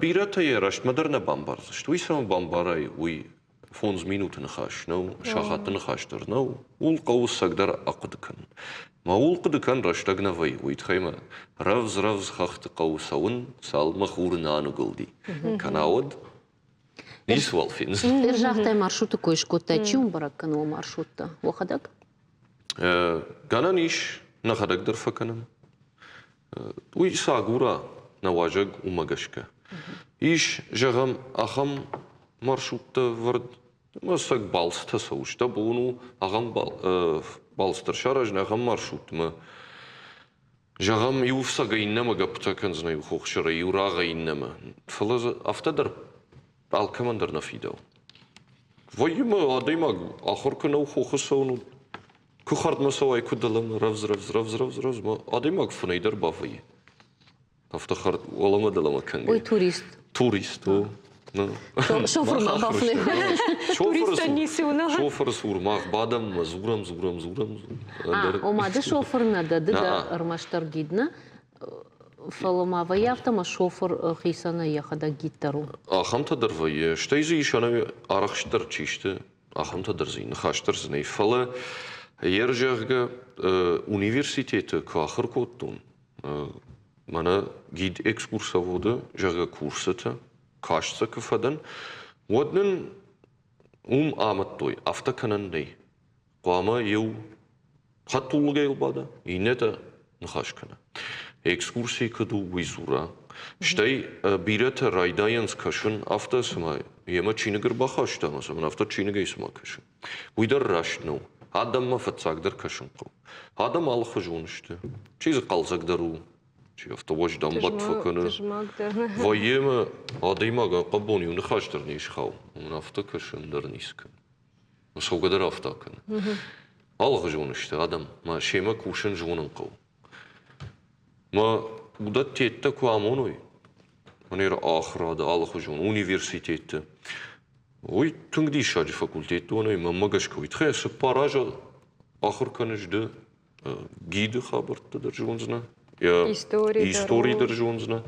бирата ерашт мадарна бамбарзашт. Уй сам бамбарай, уй фонз минутын хаш, но шахатын хаштар, но ул қауыссагдар ақыдыкан. Ма ул қыдыкан раштагнавай, уйтхайма, равз хахты қауысауын салмақ урынаны гылди. Канауад, нисвал финз. Иржақтай маршруты көшкотта, чим барак канал маршрутта? Уақадак? Гананиш нахадагдыр факанам. Уй сагура наважаг умагашка. Иш жағам ахам маршрутта вард. Масак балста саушта буну ағам балстар шаражна ағам маршрут. Жағам юфсага иннама гаптакан знаю хохшара юрага иннама. Фалаза автодар алкамандар нафидал. Вайма адаймаг ахорканау хохсауну кухардмасавай кудалам равз ма адаймаг фунайдар бафай. Автохард оламадалама канга. Ой, турист. Турист, о. Шофер махафны. Шофер сурмах бадам зурам. Омады шофер надады ырмаштар гидна. Фаломава яфтама шофер хисана яхада гиттару. Ахамта дарвай, штайзи ишана арахштар чиште. Ахамта дарзи, нахаштар знай. Фала ержага университета кахыр коттун. Мана гид экскурсовода жага курсата. Кашца кафадан, воднен аматтой, автоканан ней. Қуама ел хаттулыга елбада, инета нахашкана. Экскурсии каду уизура. Штай бирата райдаянс кашын автосама, ема чинагар бахашта, масаман авто чинагай сама кашын. Уйдар рашну, адамма фацагдар кашын қау. Адам алха жонышты, чизы қалзагдару. Чи автовоч дамбат факаны. Вайема адаймага қабони уны хаштар нишхау. Уны автокашындар нискан. Масаугадар автакан. Алға жонышты адам. Ма шема кушын жонын қау. Ма удат тетті куамоной. Манер ахрады алға жон. Университетті. Ой, түңді шаджи факультетті оной. Ма магашка уйтхайсы паража ахыр канышды гиді хабырттыдар жонзына. Истории держунзна.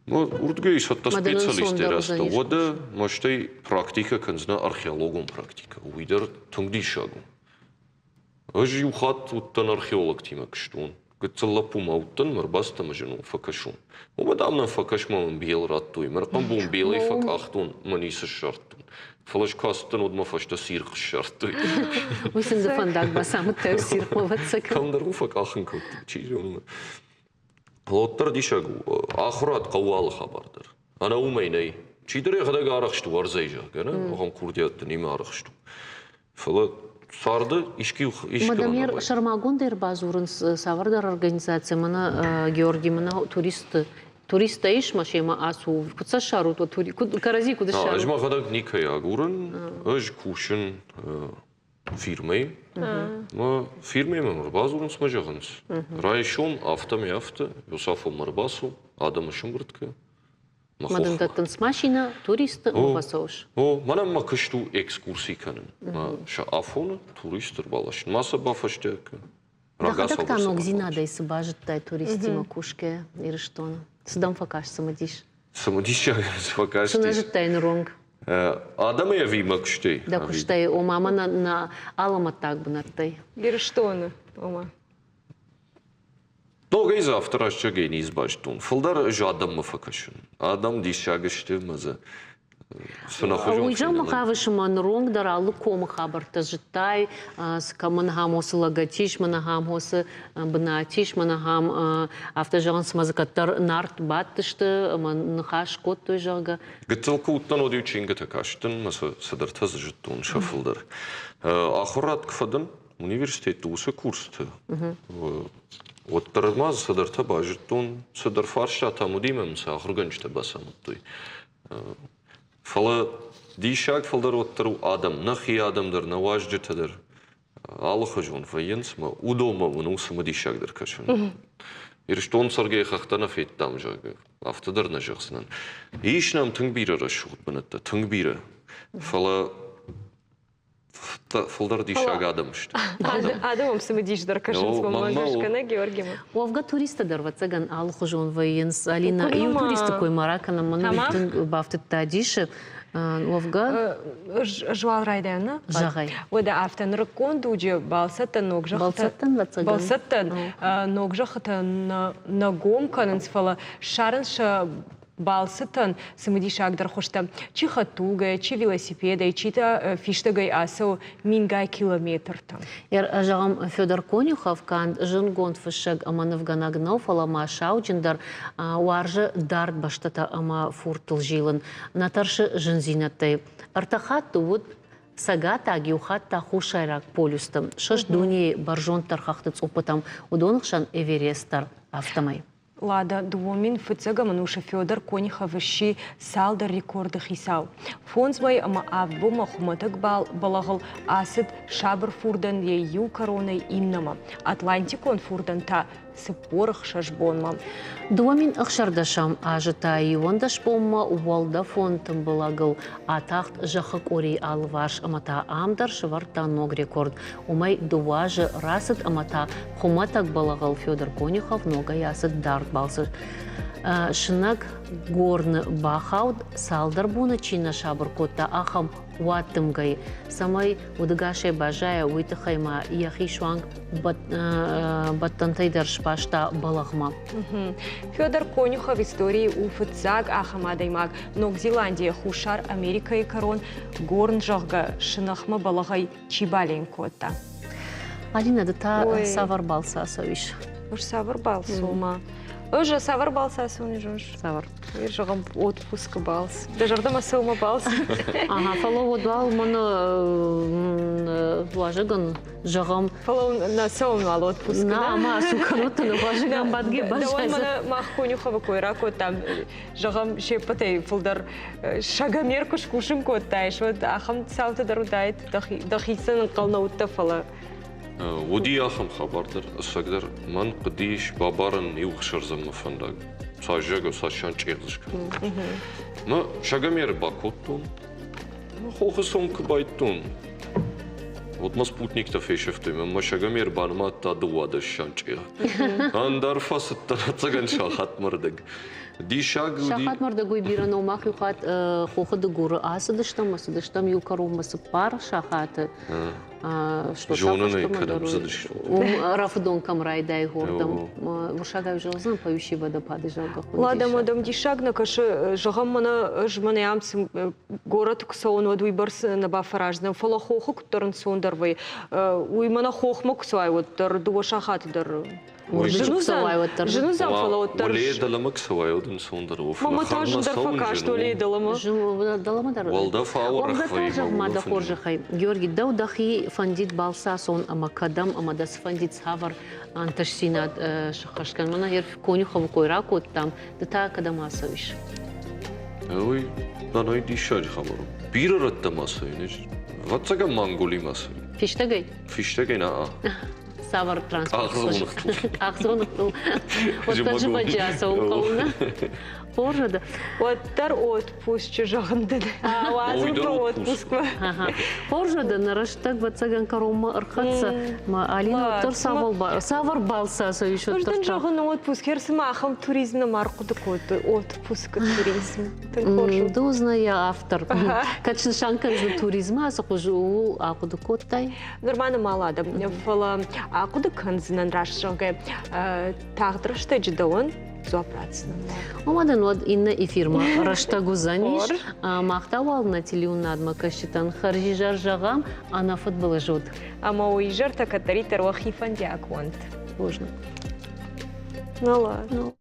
Но урдгей сатта специалисты раста. Вода маштай практика канзна археологом практика. Уйдер тунгди шагу. Аж юхат уттан археолог тима кштун. Гцалла пума уттан марбаста мажну факашун. Обадамна факашман бел раттуй. Маркам бум белый факахтун маниса шартун. Фалаш кастан одма фашта сирх шартуй. Уйсын зафандак басамы тәу сирх маватсак. Камдару факахын кот. Чижон. Лоттар дишагу. Ахрат қауалы хабардар. Ана умайнай. Чидре гадага арахшту арзайжа. Гана оған курдиятты неме арахшту. Фала сарды ишки Мадамер Шармагондер базурын савардар организация мана Георгий мана туриста ишма шема асу куца шару то тури карази куда шару. Ажма гадаг никая агурын аж кушын фирмой. Ма фирмой мамыр базурын смажаганс. Райшон автоми авто Юсафу марбасу адам шумбртка. Мадамдаттан смашина туриста басауш. О, манам макашту экскурсии канын. Ша афона туристер балашын. Маса бафаштяка. Дахадак танок зинада исы бажыттай туристи макушке ирыштона. Сдам факаш самадиш. Самадиш факаш. Шына жыттай нуронг. Адам я ви макштай. Да куштай о мама на аламатак бунаттай. Ирыштона, ома. Долгай завтра ашчагай не избаштун. Фалдар же адам мафакашун. Адам дишагашты маза. Уйжам махавышы манронг даралы кома хабарта жыттай, манахам осы логотиш, манахам осы бынатиш, манахам автожағын смазыкаттар нарт баттышты, манахаш кот той жағы. Гыцылка уттан оди учинга такаштын, маса садарта жыттун шафылдар. Ахурат кфадын университетті осы курсты. Оттармаз садарта бажыттун, садар фаршта тамудимем са ахурганчта басамуттой. Фала дишак фалдар оттару адам, нахи адамдар, наваждетадыр. Аллаха жон военс, ма удома вну сама дишак дар кашун. Ирштон Сергей Хахтана фет там жагы. Автодар жахсынан. Ишнам тыңбира рашуғыт бұнытта. Тыңбира. Фала... Фалдар дишаг адам шты. Адамым сымы дишдар кашынсва магашкана Георгима. Овга туриста дарвацаган ал хужон военс Алина и туристы кой маракана манавитын бафтытта диши. Овга жуал райдана. Жағай. Ода автан ракон дуджи балсаттан ногжахта. Балсаттан вацаган. Балсаттан ногжахта на гомканын сфала шарынша балсытын сымыдишагдар хошта чи хатугай, чи велосипедай, чи та фиштагай асау мингай километртан. Жағам Федор Конюхов кан жынгон фышаг аманывган агнау фалама шауджиндар уаржы дарт баштата ама фуртыл жилын. Натаршы жынзинаттай. Артахат туут сагат агиухатта хушайрак полюстым. Шыш дуни баржонтар хахтыц опытам удонықшан Эверестар автомай. Лада дуомин фыцага мануша Федор Конюхов ищи салдар рекорды хисау. Фонзмай ама авбума хуматык балагыл асыд шабыр фурдан ю короной имнама. Атлантикон фурдан та сыпорых шашбонма. Дуомин ықшардашам ажыта иондаш бомма уалда фонтым балагыл атахт жахык ори алваш амата амдар шыварта ног рекорд. Умай дуажы расыд амата хуматак балагыл Федор Конюхов нога ясыд дарт балсы. Шынак горны бахаут салдар буны чина шабыр котта ахам уаттымгай. Самай удыгашай бажая уйтыхайма яхи шуанг баттантайдар шпашта балахма. Федор Конюхов истории уфыцаг ахамадаймаг Ног Зеландия хушар Америка и корон горн жахга шынахма балахай чибалин котта. Алина дыта савар балса совиш. Уж савар балсума. Уже савар балса суни жош. Савар. Жагам отпуск балс. Дежарда масылма балс. Ага, фало одвал мана влажыган жагам. Фало на саум ал отпуск. На ама суканотын влажыган бадги бажайсы. Да он мана мах Конюхова койрако там жагам шепатай фулдар шагамер кушкушын коттайш. Вот ахам саута дарудайт дахисан қалнаутта фала. ودي أخم خبردر أسقدر من قديش بابارن يوخشر زم فندق ساجعو ساشان چيرزش ما شجمير باكوتون ما خوخسون كبايتون вот ما спутник то фешефты ما شجمير بانما تا دوادش شان چير أندر فاست ترى شاخات مردق دي شاخات مردقوي بيرانو ما خيوخات خوخد جور أسدشتم يوكرو مسبار شاخات Жёнаны когда задышь. Рафдон камрайдай гордом. Вышагаю железом поющий водопады жалко. Лада мадам дишагна каши жагаммана жмане амсим город ксон водуй барс на бафаражна фалахоху кторн сондарвай. Уймана хохма ксвай вот тар дуашахат дар. Жену замфала вот тар. Олей даламак свай один сондаров. Мама тажн дар фака что олей далама. Далама дар. Валда фаурахвай. Мада хоржахай. Георгий даудахи фандит балсасон ама кадам ама дас фандит савар анташсинат шахашкан мана ер Конюхов койракот там дата кадамасовиш. Ой, да най дишач хамару. Бирарат тамасовиш. Ватсага манголи масов. Фиштагай. Фиштагай на. Савар транспорт. Ахзонахтул. Вот тоже баджаса уколна. Поржада. Вот тар отпуск жагандын. Лазым про отпуск. Поржада нараштак ватсаган карома архатса. Ма Алина тор савар балса совещу. Порждан жаган отпуск. Херсма ахам туризм на марку такой отпуск туризм. Дозная автор. Качн шанкан за туризма асахужу акуду коттай. Нормально малада. Фала акуду канзинан рашжага тагдрашта жидаван. Омадан вот инна и фирма раштагу заниш, махтавал на телеунад макашитан харжи жар жагам, а на футбол жод. А мауи жар так атаритер вахифан диаквант. Можно. Ну ладно.